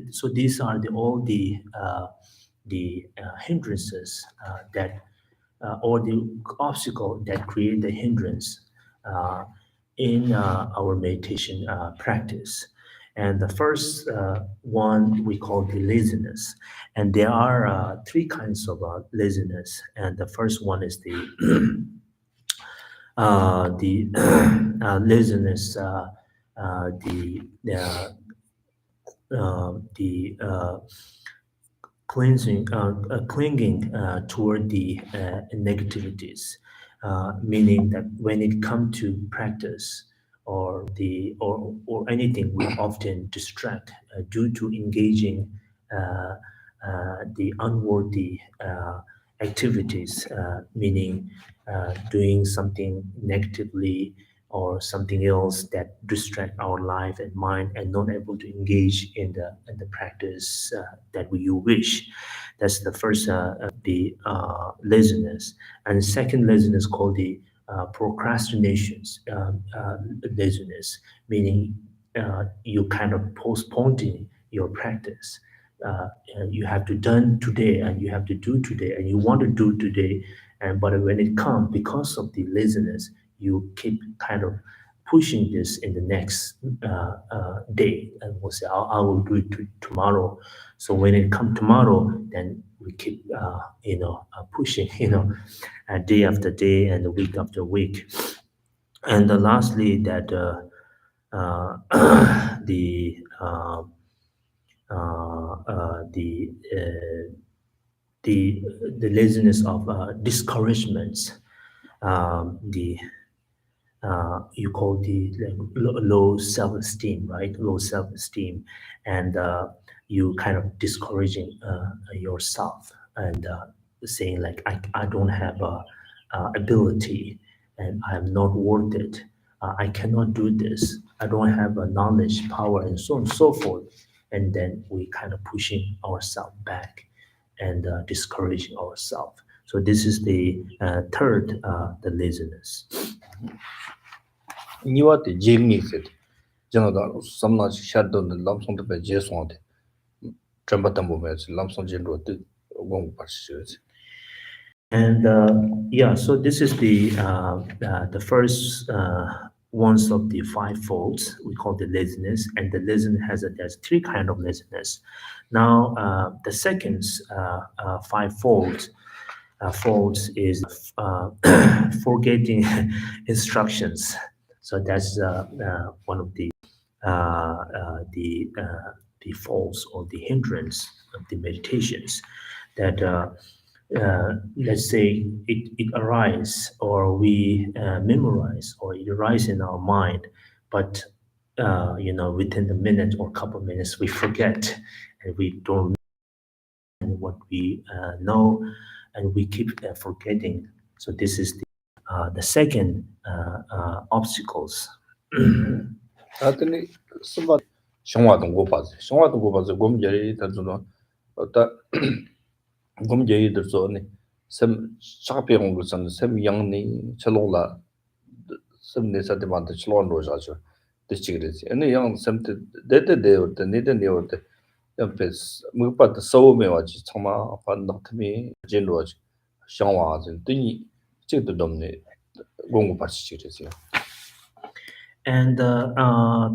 so these are all the hindrances that or the obstacle that create the hindrance uh, in our meditation practice. And the first one we call the laziness. And there are three kinds of laziness. And the first one is the laziness, the cleansing, clinging toward the negativities, meaning that when it comes to practice or anything, we often distract due to engaging the unworthy activities, meaning doing something negatively or something else that distract our life and mind and not able to engage in the practice that you wish. That's the first the laziness, and the second laziness called the procrastinations laziness, meaning you kind of postponing your practice. And you have to done today and you have to do today and you want to do today, and but when it comes, because of the laziness, you keep kind of pushing this in the next day, and we'll say, I will do it tomorrow. So when it comes tomorrow, then we keep pushing day after day and week after week. And lastly, that the the the the laziness of discouragements, the you call the like, low self-esteem, right? Low self-esteem, and you kind of discouraging yourself and saying like I don't have ability and I'm not worth it. I cannot do this. I don't have a knowledge, power, and so on and so forth. And then we kind of pushing ourselves back and discouraging ourselves. So this is the third, the laziness. Niwate Jimmy said, Janada, some not shadow the lump of the Jason, Trembatambo, lumps on general, one pursues. And yeah, so this is the first ones of the five folds we call the laziness, and the laziness there's three kind of laziness. Now the second five folds is forgetting instructions. So that's one of the faults or the hindrance of the meditations that. Let's say it arises or we memorize or it arises in our mind, but within the minute or couple minutes we forget and we don't remember what we know and we keep forgetting. So this is the second obstacles. Atene somebody Shongwadong go pass, Gom Jerry, Gom Jerry, the zone, some Chapion Gusan, some young Chalola, some disadvantage lawn rosature, the secret. Any young something that they or the neither near the Empress, move but the soul me watch, Toma, upon not me, Jin Lodge, Shangwas, and Dinny, check the dominate, Gongo Pass. And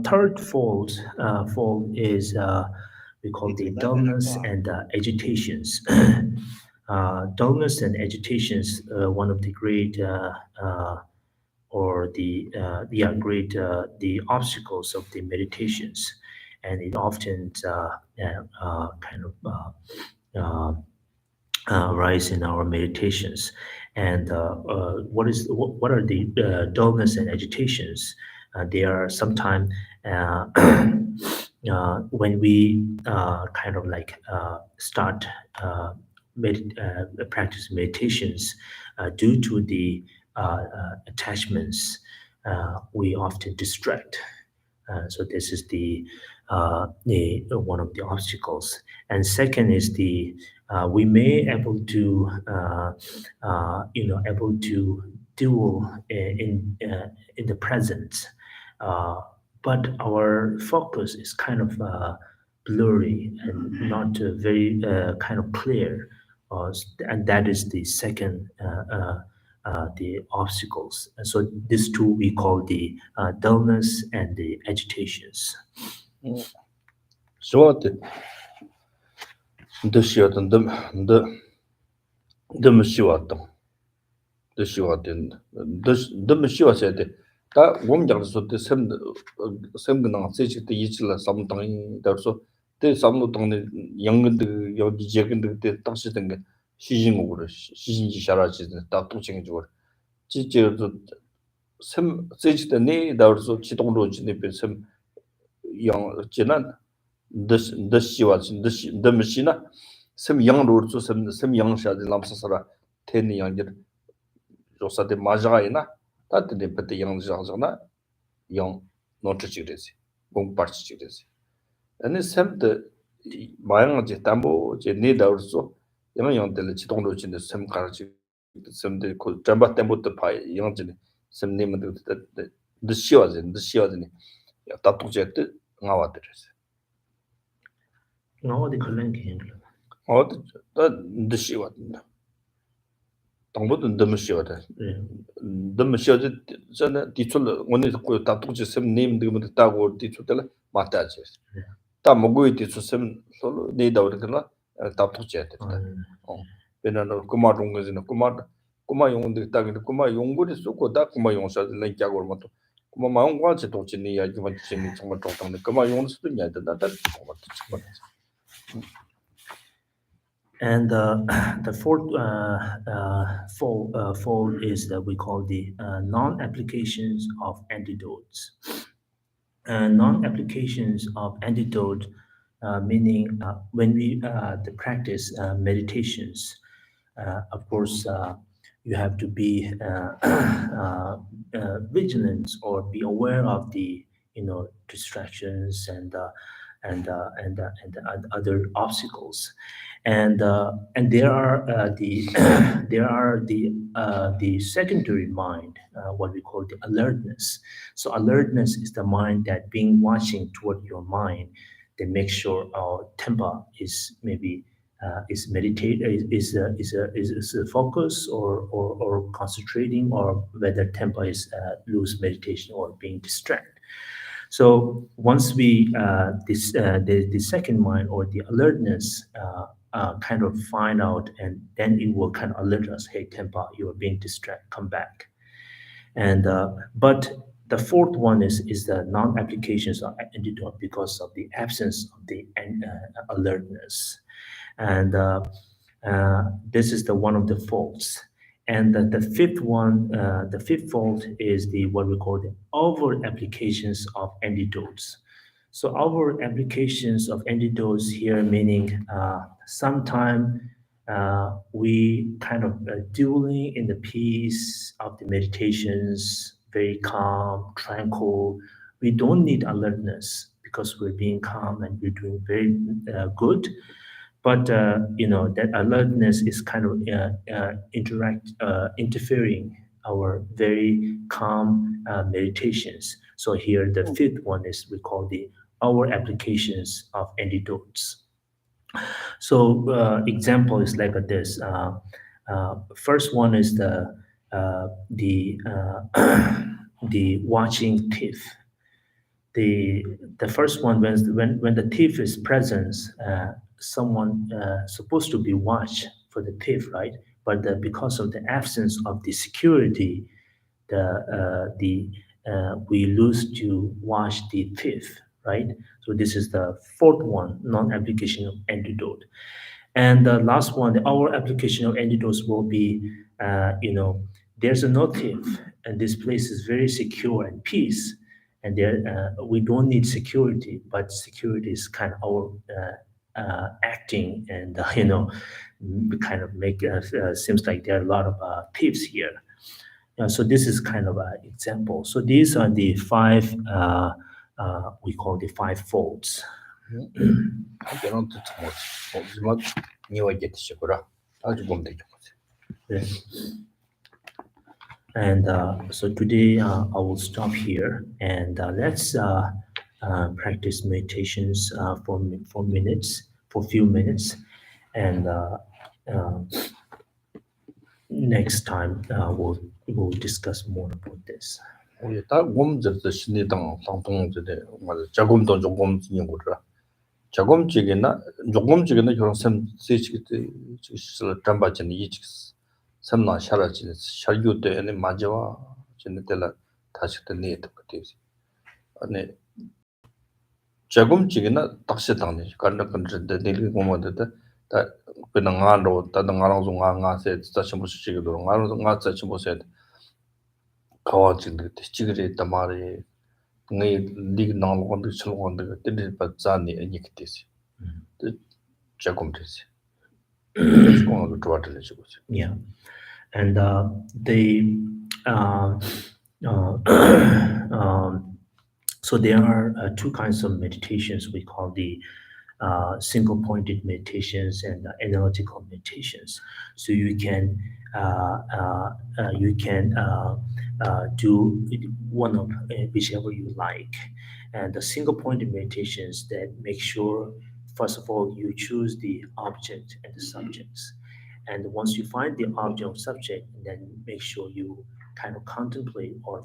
third fold is we call the dullness and agitations. Dullness and agitations, one of the great or the obstacles of the meditations, and it often kind of uh, rise in our meditations. And what are the dullness and agitations? They are sometimes uh, when we kind of like start practice meditations due to the attachments, we often distract. So this is the one of the obstacles. And second is the we may able to able to do in the present, uh, but our focus is kind of blurry and not very kind of clear, and that is the second. The obstacles. And so these two we call the dullness and the agitations. 저한테 드시었던 더 쉬웠던 더 쉬웠던 더 쉬웠어야 돼. 다 몸장에서 샘 그냥 세직도 이질라 삼당이 더서 때 삼노당의 영근들 여기 제근들 때 당시 된게 시진국으로 시진지 샤라지는 다 통칭해 주고 지제도 샘 세직도 네 더서 지동로 진입 샘 영 지난 더 쉬웠지 더 머시나 샘 영로로 샘 영샤지 람사사라 테니 양들 조사데 마자이나 다들 베테 양자잖아 영 노트치그레시 공파치그레시 아니 샘데 마양지 담보 제 네다르소 영영들 지동로 진데 샘 가르치 샘데 고 잠바 템부터 파 영진이 샘님들 더 쉬워지니 야 답독제트 나와드레스 어디 그런 게 더 쉬워진다 당보도 너무 쉬워다 네. 너무 쉬워지 저는 뒤출 오늘 그 답독제 샘님 되면 따고 뒤출들 맞다지 다 먹고 뒤출 샘 솔로 내다 그러나 답독제 했다 베나노 쿠마 동거지는 쿠마 용들 따기는 쿠마 용고리 쏘고 다 쿠마 용사들 랭캬고 뭐또 쿠마 마용과지 도치니 야기만 지니 정말 똑똑네 쿠마 용을 수도 있냐 된다 And the fourth fold is that we call the non-applications of antidotes. Non-applications of antidote, meaning when we the practice meditations, of course, you have to be vigilant or be aware of the distractions and other obstacles, and there are the there are the secondary mind, what we call the alertness. So alertness is the mind that being watching toward your mind, that makes sure our temper is maybe is meditate is a focus or concentrating, or whether temper is loose meditation or being distracted. So once we the second mind or the alertness kind of find out, and then it will kind of alert us, hey temper, you are being distracted, come back. And but the fourth one is the non-applications of antidote because of the absence of the alertness. And this is the one of the faults. And the fifth one, the fifth fault is the what we call the over applications of antidotes. So our applications of antidotes here, meaning sometime we kind of dwelling in the peace of the meditations, very calm, tranquil. We don't need alertness because we're being calm and we're doing very good. But that alertness is kind of interfering our very calm meditations. So here the fifth one is we call the our applications of antidotes. So example is like this. First one is the watching thief. The first one, when the thief is present, someone supposed to be watched for the thief, right? But because of the absence of the security, we lose to wash the teeth, right? So this is the fourth one, non-application of antidote. And the last one, our application of antidotes will be, there's a notif, and this place is very secure and peace. And there, we don't need security, but security is kind of our acting, and kind of make seems like there are a lot of thieves here. So this is kind of an example. So these are the five, we call the five folds. 저런 뜻 뭐지만 니와 get시고라 아주 보면 되죠. Yeah. And so today I will stop here, and let's practice meditations for minutes, for few minutes, and uh, next time we'll discuss more about this. 우리 다 몸저도 신이당 상통들의 맞아. 조금도 조금 지는 거라. 조금씩이나 조금씩이나 그런 셈 세치기 지실 담바진 이직 셈나 샤라진 샤유되는 맞아와 진짜라 다시 때네 똑같이. 아니 조금씩이나 딱시 당네. 간다 건데 내리 고모데 다 그냥 안로 다른 안로 안가세 다시 무슨 식으로 안로 안가세 무슨 가와진데 지그리 담아리 ngay lig nang lo de chlo ngang de de pa za ni ni kiti si de ja kom de si ko ngang de twa de le ko si Yeah, and uh, uh, so there are two kinds of meditations we call the single pointed meditations and analytical meditations. So you can do one of whichever you like. And the single pointed meditations that make sure, first of all, you choose the object and the subjects. And once you find the object or subject, then make sure you kind of contemplate or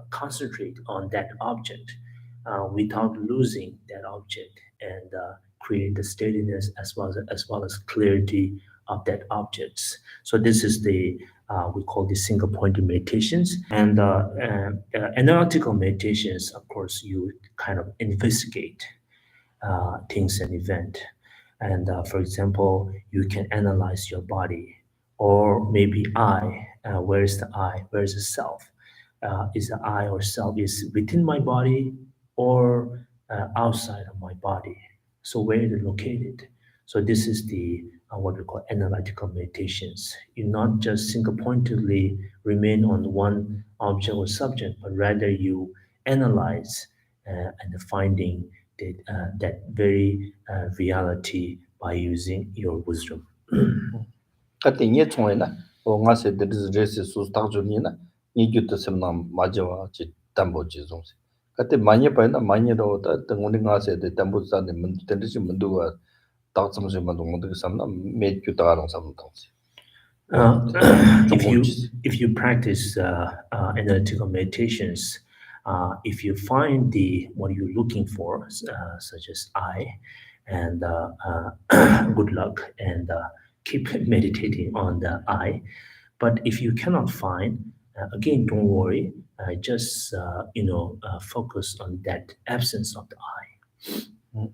concentrate on that object without losing that object, and create the steadiness as well as clarity of that objects. So this is the we call the single pointed meditations, and analytical meditations. Of course, you kind of investigate things and event. And for example, you can analyze your body, or maybe I. Where is the I? Where is the self? Is the I or self is within my body or outside of my body? So where is it located? So this is the what we call analytical meditations. You not just single pointedly remain on one object or subject, but rather you analyze and finding that very reality by using your wisdom. kati nye chong na o nga se de resi su ta ju ni na ni ju de sem na ma ja wa chi tambo ji zong se kati manye pa na manye ro ta de ngoni nga se de tambo sa de mun de ji mun du wa ta tsam je ma dong de sam na me ju ta rong sam tang se If you practice analytical meditations, if you find the what you're looking for, such as I, and good luck, and keep meditating on the I. But if you cannot find, again, don't worry. Just focus on that absence of the I.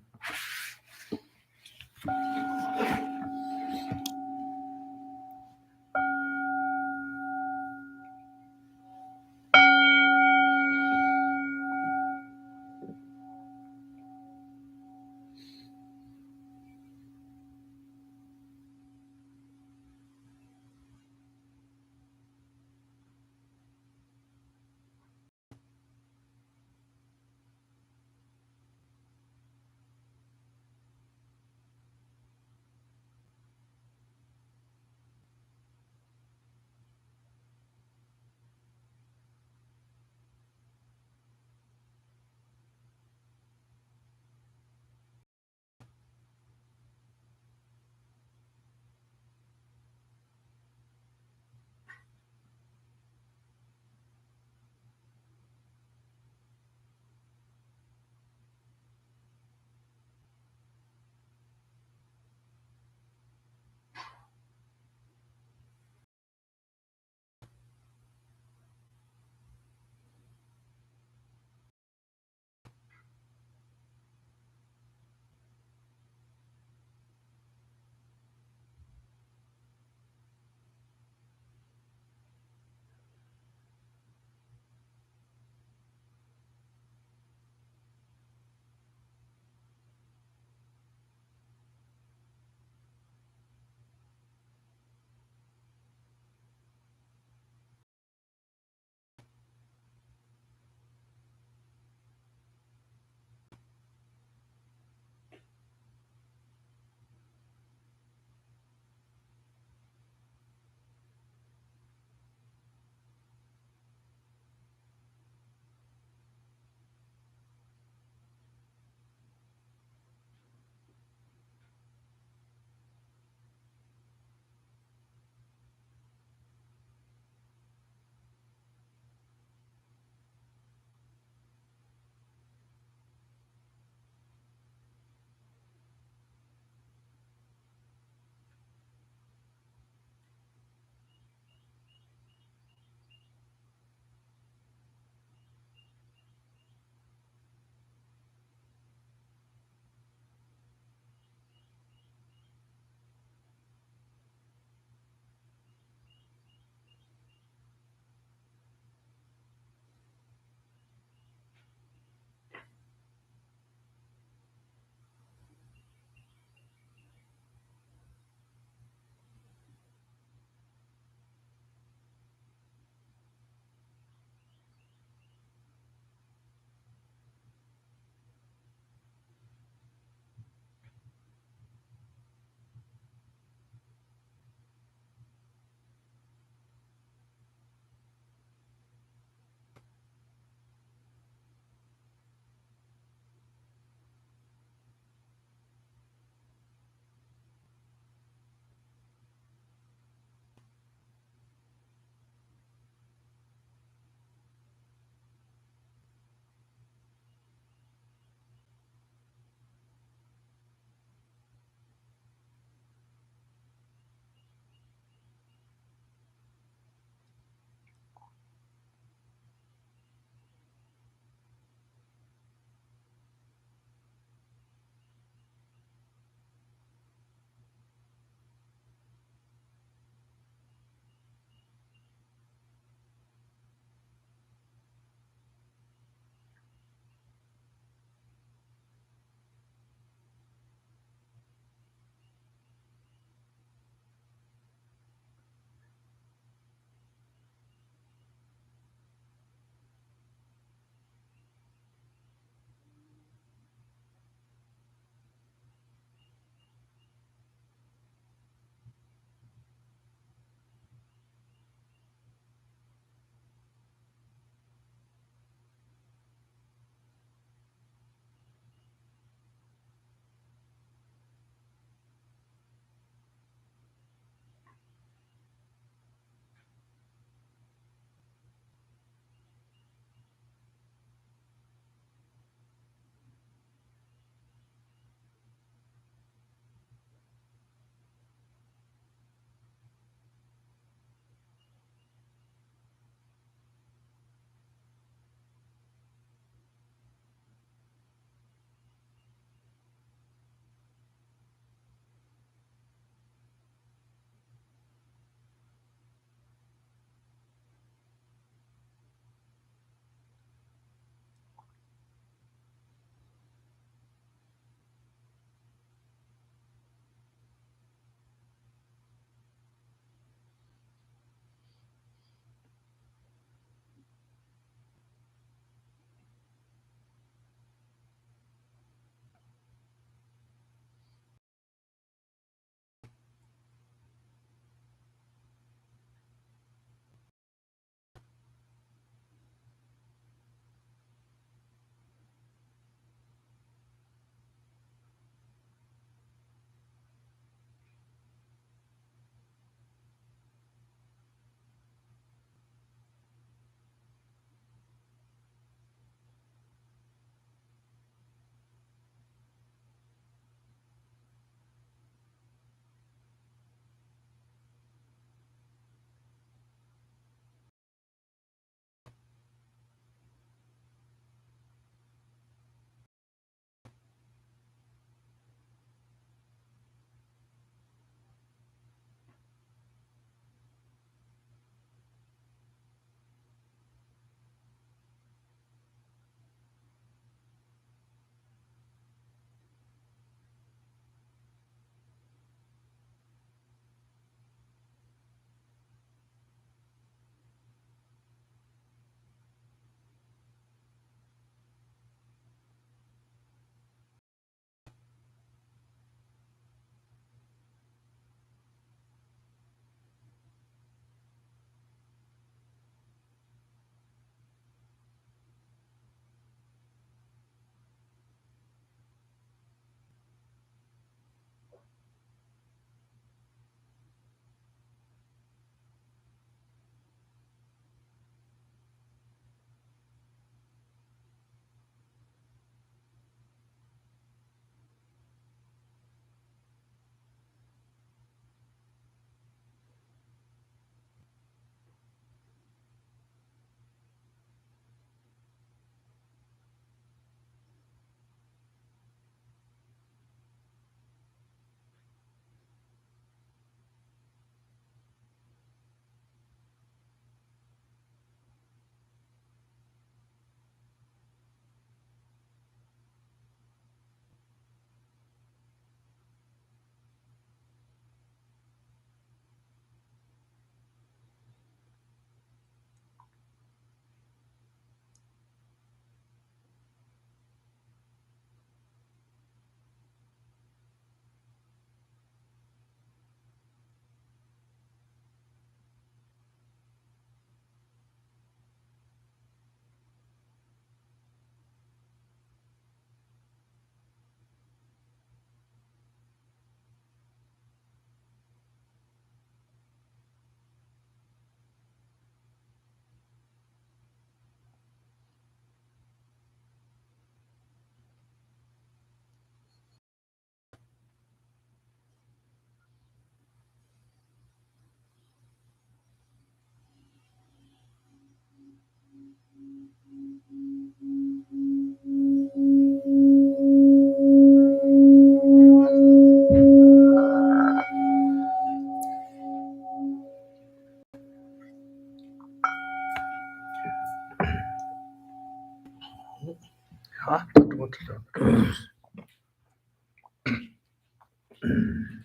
Um,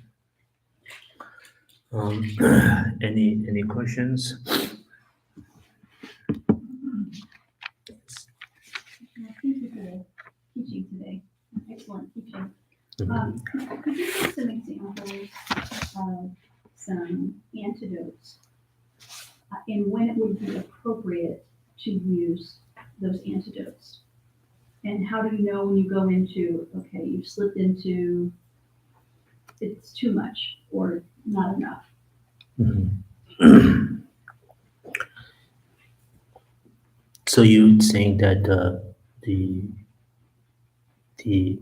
any questions? Thank you for the teaching today. Excellent teaching. Mhm. Could you give some examples of some antidotes and when it would be appropriate to use those antidotes? And how do you know when you go into, okay, you've slipped into it's too much or not enough? Mhm. So you saying that the the the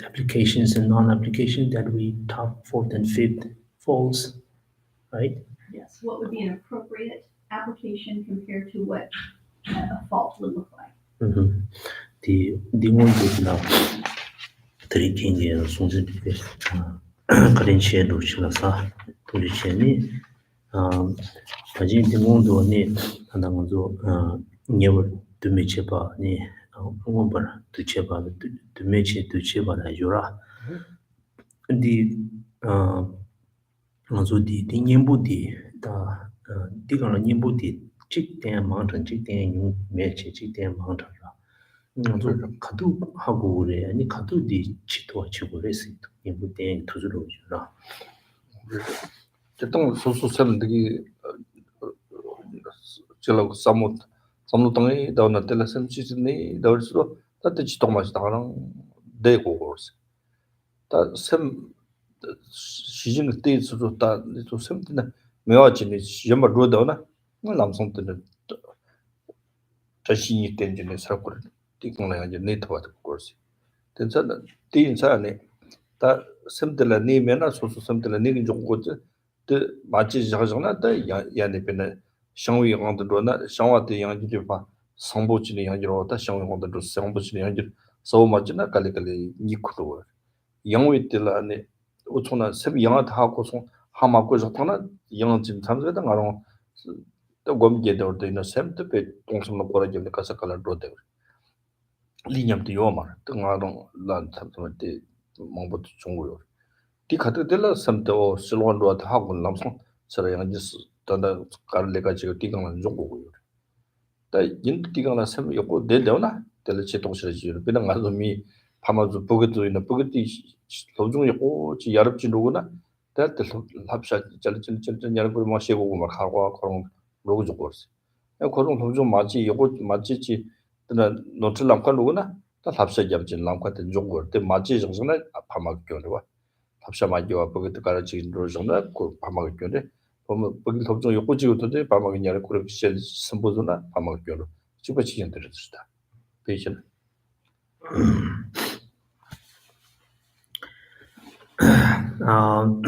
applications and non-application that we top fourth and fifth falls, right? Yes. What would be an appropriate application compared to what a fault would look like? Mm-hmm. The one that now three king years on the current share which was to the cheni tajin the one do ne and I'm also never to meet cheba ni umber to cheba to meet to cheba na yura the also the nyimbu the gonna nyimbu the chick damn mountain chick damn you match chick damn mountain 먼저 가도 하고 그래. 아니 가도 네 치도 치고 그랬어. 이거 때 투주로 주라. 제동 소소설들이 저로 사무 땅에 다나 텔레선 시즌이 더스로 다때 지동마시 다랑 대고 거스 다샘 시즌 때스로 다또 샘드나 매화진이 시험을 로다나 남성들은 자신이 된지는 살고 띠공나 이제 네트워크 거스 된잖아 띠인사네 다 샘들라 니면나 소소 샘들라 니긴 좋고지 그 맞지 자가잖아 다 야네 변에 상위 강도로나 상와대 양지를 봐 성보진의 양지로 다 상위 강도로 성보진의 양지 서 맞지나 갈리갈리 니크로 영위 때라네 오촌나 샘 영화 다 하고서 하마고 저거나 영진 참여다 가로 또 검게도 되는 샘도 배 동সম로 거라지는 가서 갈라도 돼 리냠도 요마 등하동 란 참sam한테 몽부터 중고요 디 카드 델라 섬도 실원도 하고 남성 서랑 이제 단다 깔레가 지고 디강은 중고고요 다 인디강나 섬 요고 내려나 델라 제동실 지요 그냥 가서 미 파마주 보게도 있는 보게디 도중 요고 지 야럽지 누구나 델 합사 짤짤짤 야럽을 마시고 막 하고 그런 로고 주고 그런 도중 맞지 요거 맞지지 나 노트 남관 누구나 다 합사 잡진 남관 된 중고 때 맞지 정선에 파마 교류와 합사 맞지와 보게도 가르치는 로정나 그 파마 교류 보면 보기 도중 요거 지고도 파마 그냥 그렇게 선보도나 파마 교류 지고 지연 들었다 베이션 Um,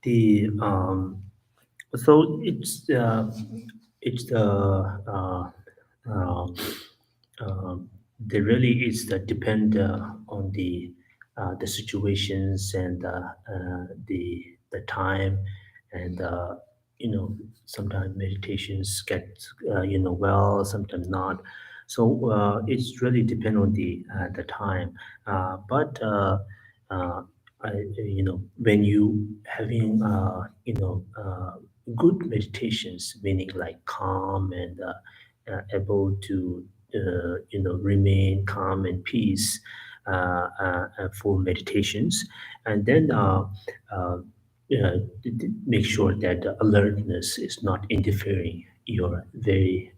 the so it's the uh, uh, there really is the depend on the situations and the time and sometimes meditations get well, sometimes not. So it's really depend on the time, but when you having good meditations, meaning like calm and able to remain calm and peace for meditations, and then make sure that the alertness is not interfering your very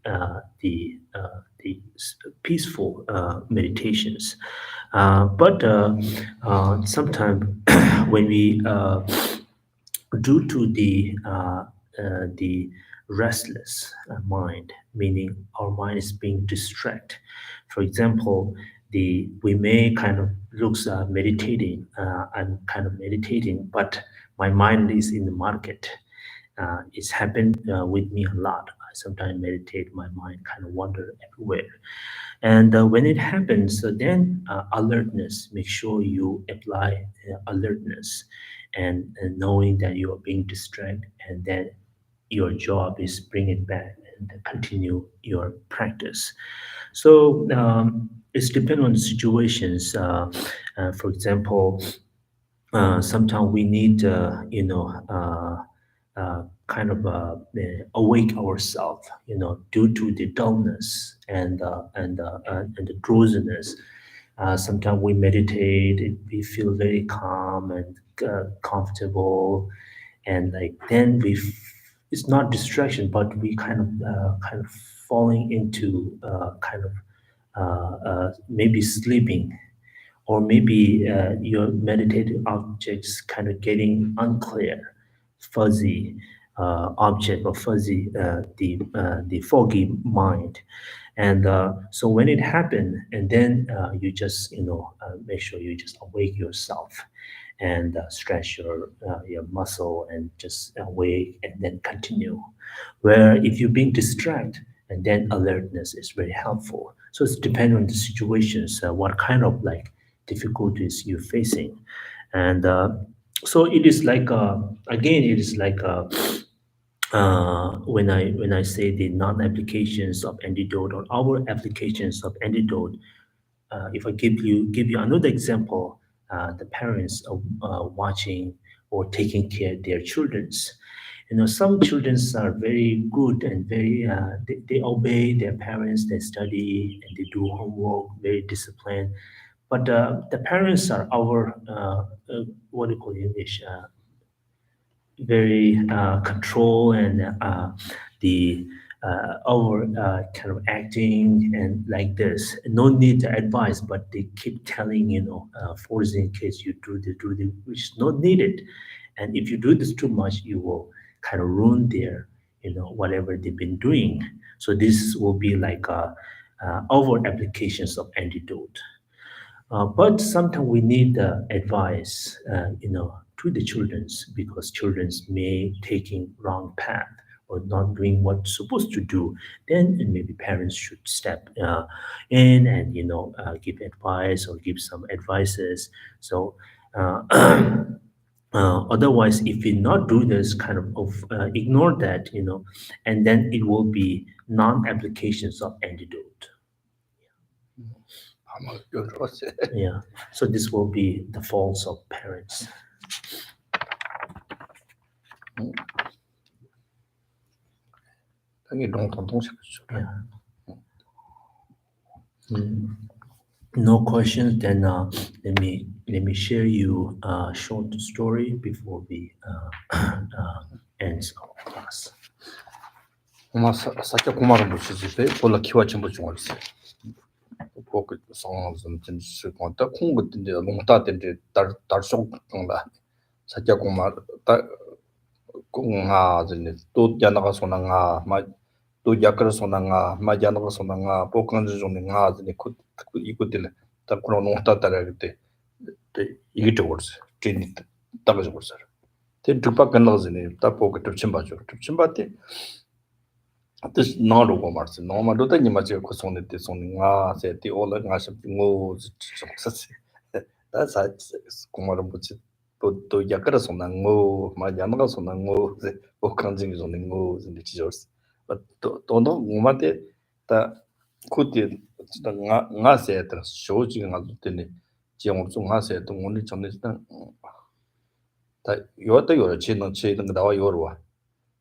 peaceful meditations. But sometimes when we due to the restless mind, meaning our mind is being distracted. For example, the we may kind of looks meditating. I'm kind of meditating, but my mind is in the market. It's happened with me a lot. I sometimes meditate, my mind kind of wander everywhere. And when it happens, then alertness, make sure you apply alertness and knowing that you are being distracted and then your job is bring it back and continue your practice. So it's depend on the situations. For example, sometimes we need, kind of awake ourselves, due to the dullness and the drowsiness. Sometimes we meditate, we feel very calm and comfortable, and like then it's not distraction, but we kind of falling into maybe sleeping, or maybe your meditative objects kind of getting unclear, fuzzy object, or fuzzy the foggy mind. And so when it happened, and then you just make sure you just awake yourself, and stretch your muscle and just awake, and then continue. Where if you're being distracted, and then alertness is very helpful. So it's depending on the situations, what kind of like difficulties you're facing. And so it is like again, it is like when I say the non-applications of antidote, or our applications of antidote. If I give you another example, the parents are watching or taking care of their childrens. Some children are very good and very they obey their parents, they study and they do homework, very disciplined. But the parents are our what do you call it in English? Very control, and the over kind of acting and like this. No need to advise, but they keep telling, forcing kids, you do this, which is not needed. And if you do this too much, you will kind of ruin their, whatever they've been doing. So this will be like over applications of antidote. But sometimes we need advice, to the childrens, because childrens may taking wrong path or not doing what's supposed to do. Then maybe parents should step in and give advice or give some advices. So. Otherwise, if we not do this kind of ignore that, and then it will be non-applications of antidote. 아마 요러세. Yeah. So this will be the faults of parents. 당연히 동동식 Yeah. No questions. Then let me share you a short story before we ends our class. 엄마 사자 고마를 보시지 볼라 키와친 거 중얼세. 보고 상황은 진짜 건다 콩거든데 농다든데 달속 건다. 사자 고마 다 공하진데 또 야나가 소나가 또 야크라 소나가 야나가 소나가 보건지 좀 나진데 그 이거들 다 그런 농다다라 그때 이게 저거스 괜히 따가져 버렸어. 대 두박 건너지네 다 보고 좀 봐줘. 좀 봤대. This not over Mars. No, my daughter, you must have on it. This only said the old and I should go success. That's how Kumarambuchi to Yakara on and go, my Yamagas on and go, the Okanjing is on the goes in the teachers. But don't know, Mumate, that could the Nasa shows you not to the Jiamsung Hasa to only Chinese. That you are the chin on shade and the Dawa.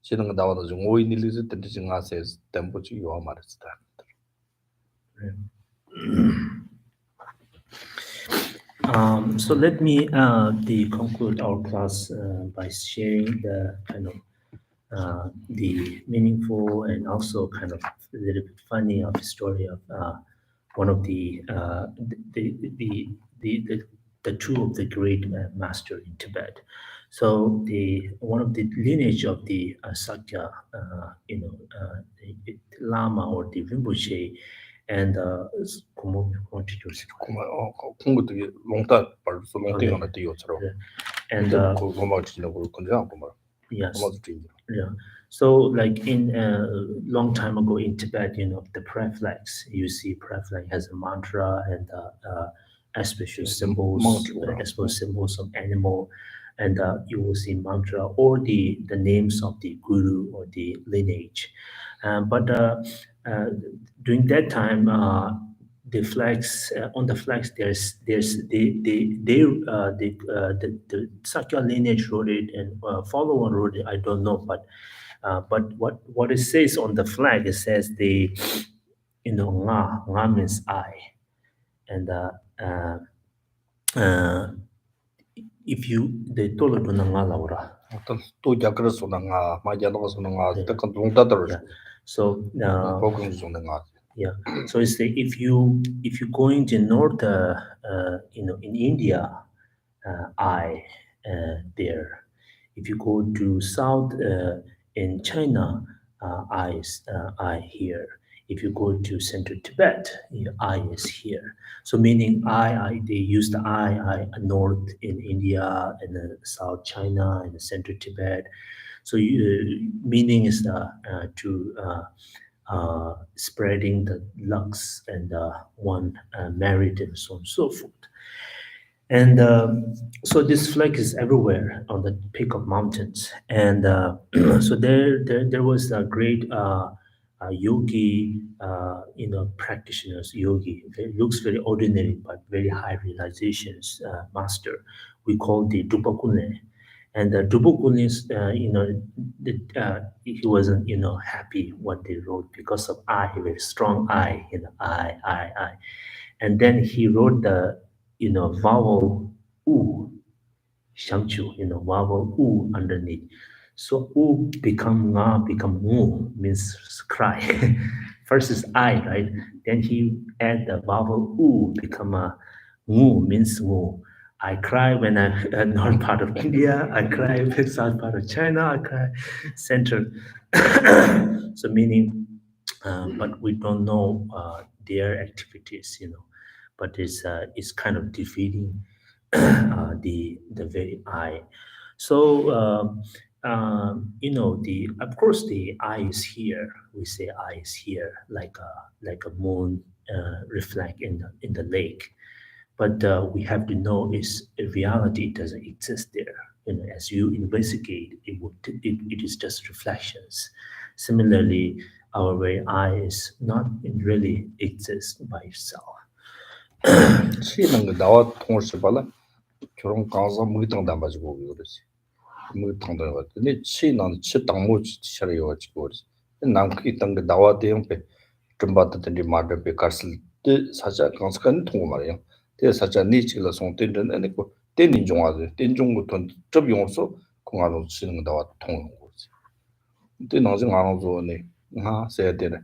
지는 나와도 좀 오인일리즈 텐디징 아세스 템포지 요 말했다. So let me conclude our class by sharing the kind of the meaningful and also kind of a little bit funny of the story of one of the two of the great master in Tibet. So one of the lineage of the Sakya, the Lama or the Rinpoche, and 공부도 롱다 벌써 롱땡이나 뛰어처럼. and 고마워 지나고 건장 고마워. yes, 고마워 지. yeah. So like in a long time ago in Tibet, the prayer flags, you see prayer flag has a mantra and special symbols, special symbols of animal. and you will see mantra or the names of the guru or the lineage. But during that time, the flags on the flags there's the Sakya lineage wrote it and follower wrote it. I don't know, but what it says on the flag, it says the nga means I, and uh, uh, if you the tolo do nga laura. 어떤 또 약을 쏘는 가 마자노가 쏘는 가 Yeah. 딱한 동다들 Yeah. So 보금 쏘는 가 yeah. So it's the if you going to north, in India, I there. If you go to south in China, I here. If you go to central Tibet, I is here. So meaning they use the I north in India and South China and central Tibet. So meaning is to spreading the lucks and one merit and so on and so forth. And so this flag is everywhere on the peak of mountains. And so there was a great yogi, practitioners, yogi. It looks very ordinary, but very high realizations master. We call the Drupakune. And Drupakune is, he wasn't, happy what they wrote because of I, very strong I, I. And then he wrote the vowel u, shangchu, vowel u underneath. So u become nga, become mu, means cry. First is I, right? Then he add the vowel u, become a mu, means mu. I cry when I'm north part of India. I cry when south part of China. I cry center. So meaning, but we don't know their activities, but it's kind of defeating the very I. So the of course the I is here. We say I is here like a moon reflect in the lake. But we have to know is reality doesn't exist there. As you investigate, it is just reflections. Similarly, our very eye is not really exist by itself. 치는 거 나와 통을 봐라 저런 가서 뭐 땅 담아지고 그러지 뭐 땅도 근데 치는 치 땅모 치셔요 가지고 그러지 남기 땅 나와 대용배 좀 받던데 마더 베카슬 때 사자 간스간 통고 말이야 대 사자 니치를 송된는 아니고 땐인 종아들 땐 종부터 접용 없어 공화로 치는 거 나와 통하는 거지 근데 나중에 안 오죠네 아 세야 되네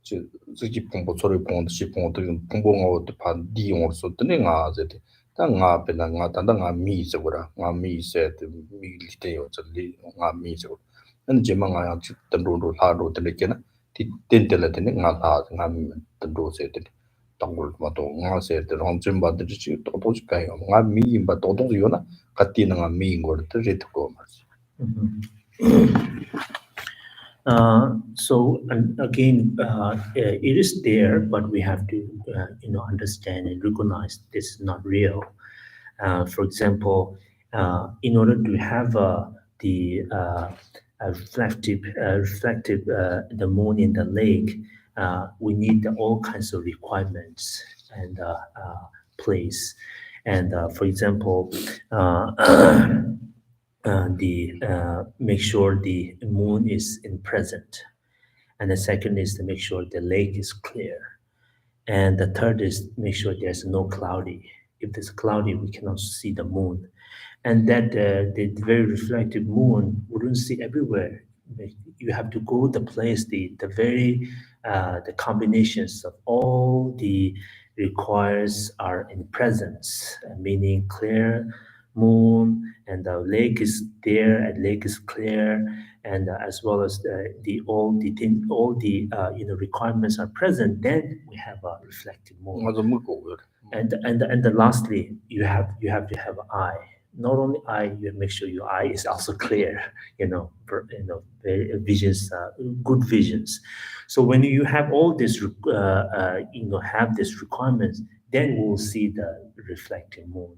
저 저기 공부 소리 공부 시 공부 공부하고 반 디용으로서 뜨는 가 제대 당가 배나 가 단당가 미서라 가 미세 미리테요 저리 가 미서 는 제망아 뜻도로 하로 되게나 딘텔라 되는 가가 뜻도 세대 당골 마도 가 세대 런좀 받듯이 또 도지가요 가 미임바 도도 요나 같이는 가 미인 거 뜻고 말지 So and again, it is there, but we have to, understand and recognize this is not real. For example, in order to have a reflective the moon in the lake, we need all kinds of requirements and place. And for example, make sure the moon is in present, and the second is to make sure the lake is clear, and the third is make sure there's no cloudy. If there's cloudy, we cannot see the moon, and that the very reflective moon we don't see everywhere. You have to go the place the very the combinations of all the requires are in presence, meaning clear moon and the lake is there and lake is clear, and as well as the all the requirements are present, then we have a reflective moon. 맞아 먹고 그래 And the lastly, you have to have eye. Not only eye, you make sure your eye is also clear. Visions, good visions. So when you have all this, have these requirements, then we'll see the reflecting moon.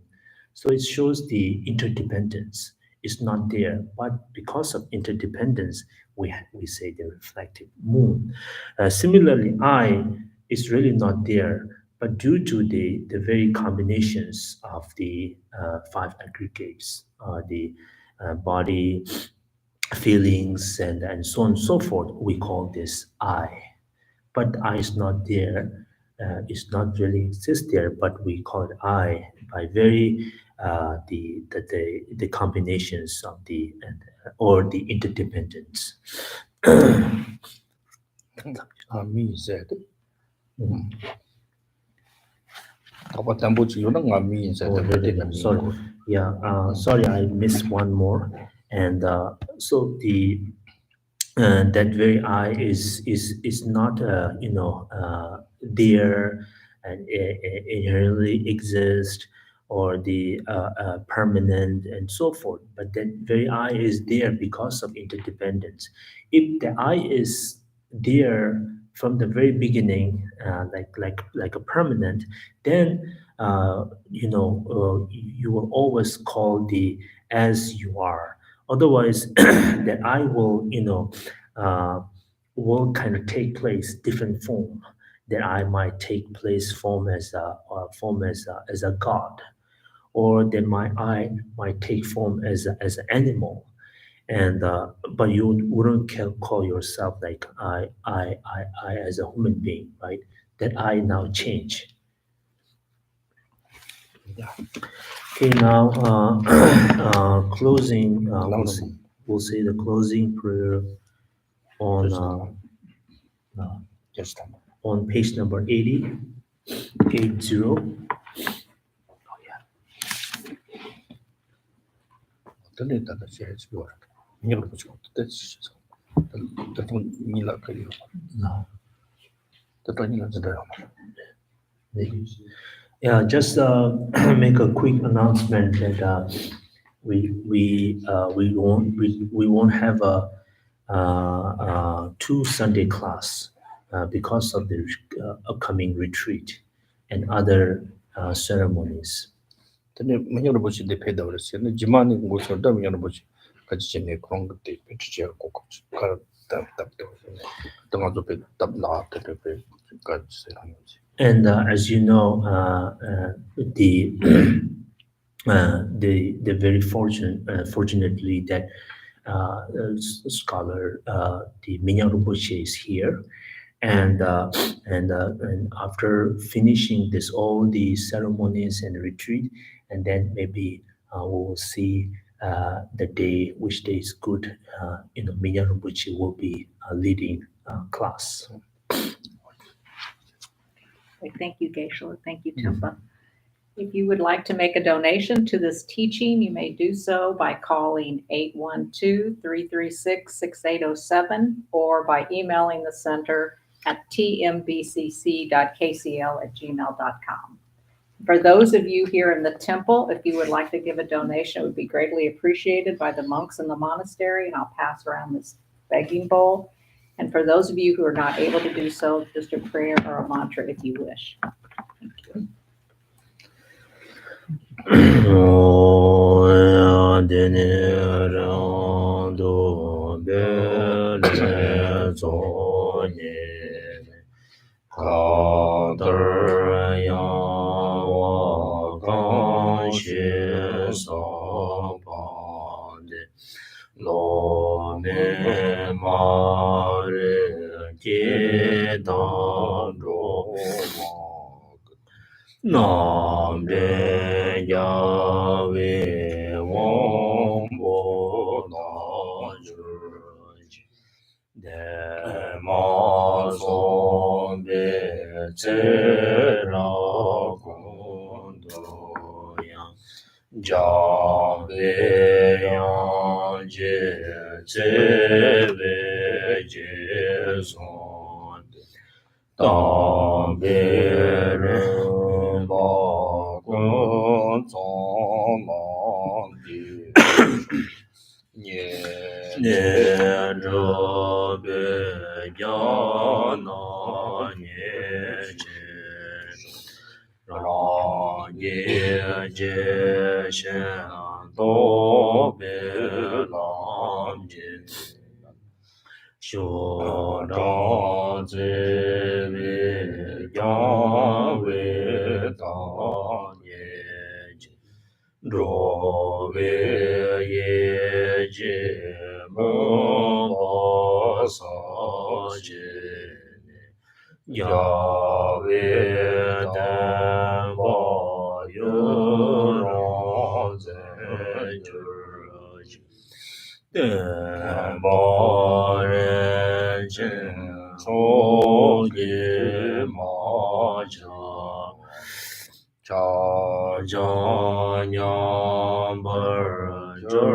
So it shows the interdependence. is not there, but because of interdependence, we say the reflective moon. Similarly, I is really not there, but due to the very combinations of the five aggregates, the body, feelings, and so on and so forth, we call this I. But I is not there, it's not really exist there, but we call it I by very the combinations of the or the interdependence. Ngami said. Apa tambuchi yuna ngami said. Oh, sorry, yeah, sorry, I missed one more, and so the that very I is not there and inherently exist or the permanent and so forth, but that very I is there because of interdependence. If the I is there from the very beginning, like a permanent, then you will always call the as you are. Otherwise, that I uh, will kind of take place different form. That I might take place form as as a god, or that my I might take form as an animal, and but you wouldn't call yourself like I as a human being, right? That I now change. Yeah. Okay, now closing. We'll say the closing prayer on Just on page number 80, 80. Tali tada share explore. Nyar pucho that's that one nila kayo. No. That one nila zada. Yeah, just make a quick announcement that we won't have a two Sunday class because of the upcoming retreat and other ceremonies. Tani manyar pucho de peda oras. Yani jimani ngusor da manyar pucho kaji chene krong de pechiya kokos. Kar tap de. Tanga zo pe tap la te pe kaji se hangi. And as you know, the the very fortunately that scholar the Minyan Rinpoche is here, and and after finishing this all the ceremonies and retreat, and then maybe we will see the day which day is good. Minyan Rinpoche will be leading class. Thank you, Geshe. Thank you, Timpa. If you would like to make a donation to this teaching, you may do so by calling 812-336-6807 or by emailing the center at tmbcc.kcl@gmail.com. For those of you here in the temple, if you would like to give a donation, it would be greatly appreciated by the monks in the monastery, and I'll pass around this begging bowl. And for those of you who are not able to do so, just a prayer or a mantra if you wish. Thank you. Lo me mare ke da ro nam de ya we wong bo da ju de ma so be che ra gon do yang ja ve yang je che ve je son da be re ba gun zong ma di nye zhe be ya na nye che rang ye je shen do be lam jin sho dang zi vi yang wei dang ye jin ro wei ye jin mo ba sa jin Yahweh dan ba yu rong zhen zhe dan ba ren chen so ye ma cha cha nyam bar zhe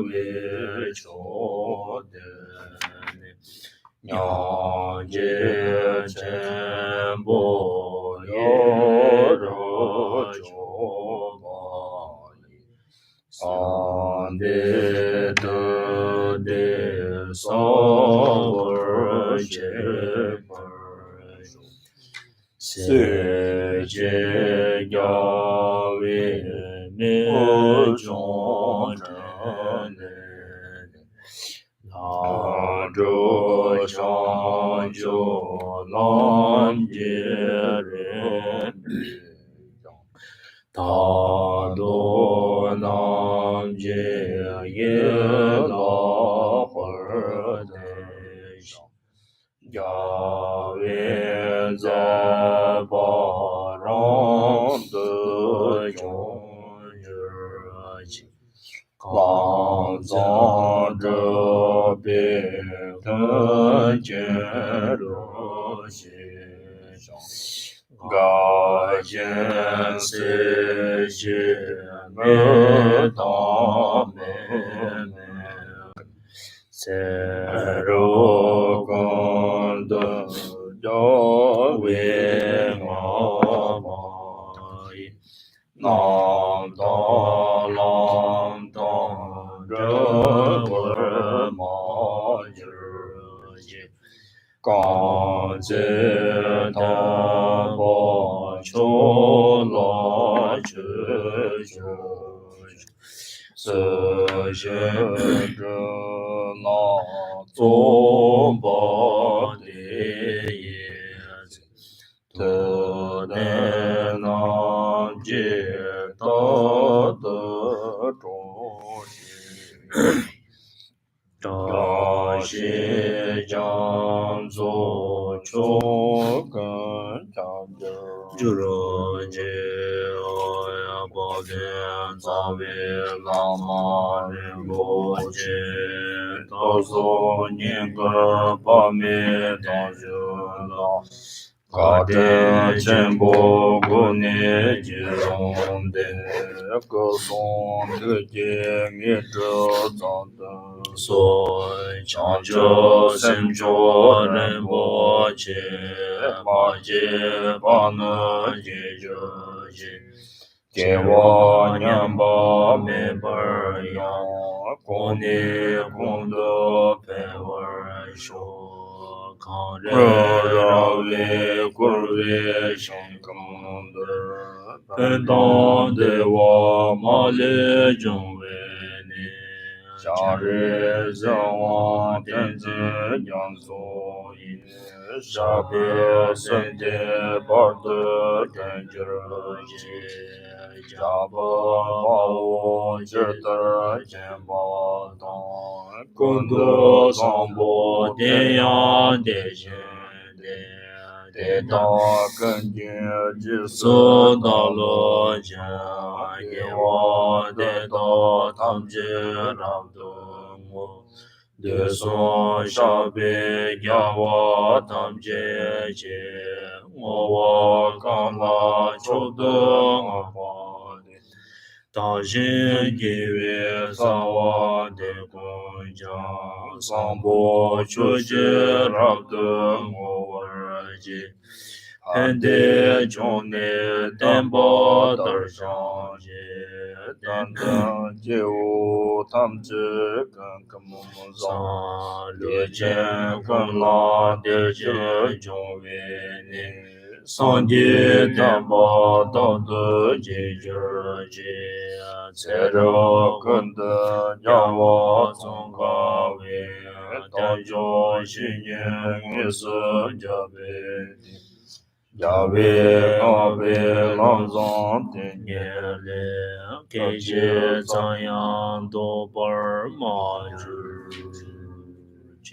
wei cho den Yang jie chen bo yo ro jo ba san de de so ver che per se je ya we ne zhong zhen La zhou shang jiu lam jie ren ta do nam jie ye la huer de ya wei zai ba rang de zhong zhi Lang zang zhe bei ten jian ru xi ga jian si xi me dang me se ru gong de jiao wei ma ma yi Nam da lam dang zhe wen ma zhi gang zi dan ba qiu la qu zhu si xin zhi na zong ba de ye zi te ne nam jie da de zhong xi da xi jiang zu qiu gen jiang zhu ru ji ya ba dian za wei la ma ren bo ji da su nian ge ba me dang zhu la Ga de chen bo gu ne ji rong de ge song de jie mi zhe zang de so chang zhe sem zhuo ren bo che ma jie ba ne jie zhe jie jie wa nian ba me bar yang gong ni gong de pe wer shuo Kang re ra wei gur wei sheng kang de pen dang de wa ma le zhong wei ne xiang re zhen wang dian zi yang su yin sha be sen de bar de dian zhi ye jia ba ba wo zhi de jian ba dang gong de zang bo dian yang de xian de da gen jie ji su da le jian ye wa de da tam ji ram de mo de son sha be ya wa tam jie jie wo wa gang la qiu de a hua de 当心因为萨瓦的公家桑波确实让的我儿子，很得将的担保的上去，等等就他们这个么上列钱跟拉的钱中为呢。Sangye tenpa tangde jejur je Tsero kanda nyawa tsongka we Tenjo shinye ngesu jabe Jabe ngabe lamzang tenye le Keje zanyang do bar ma ju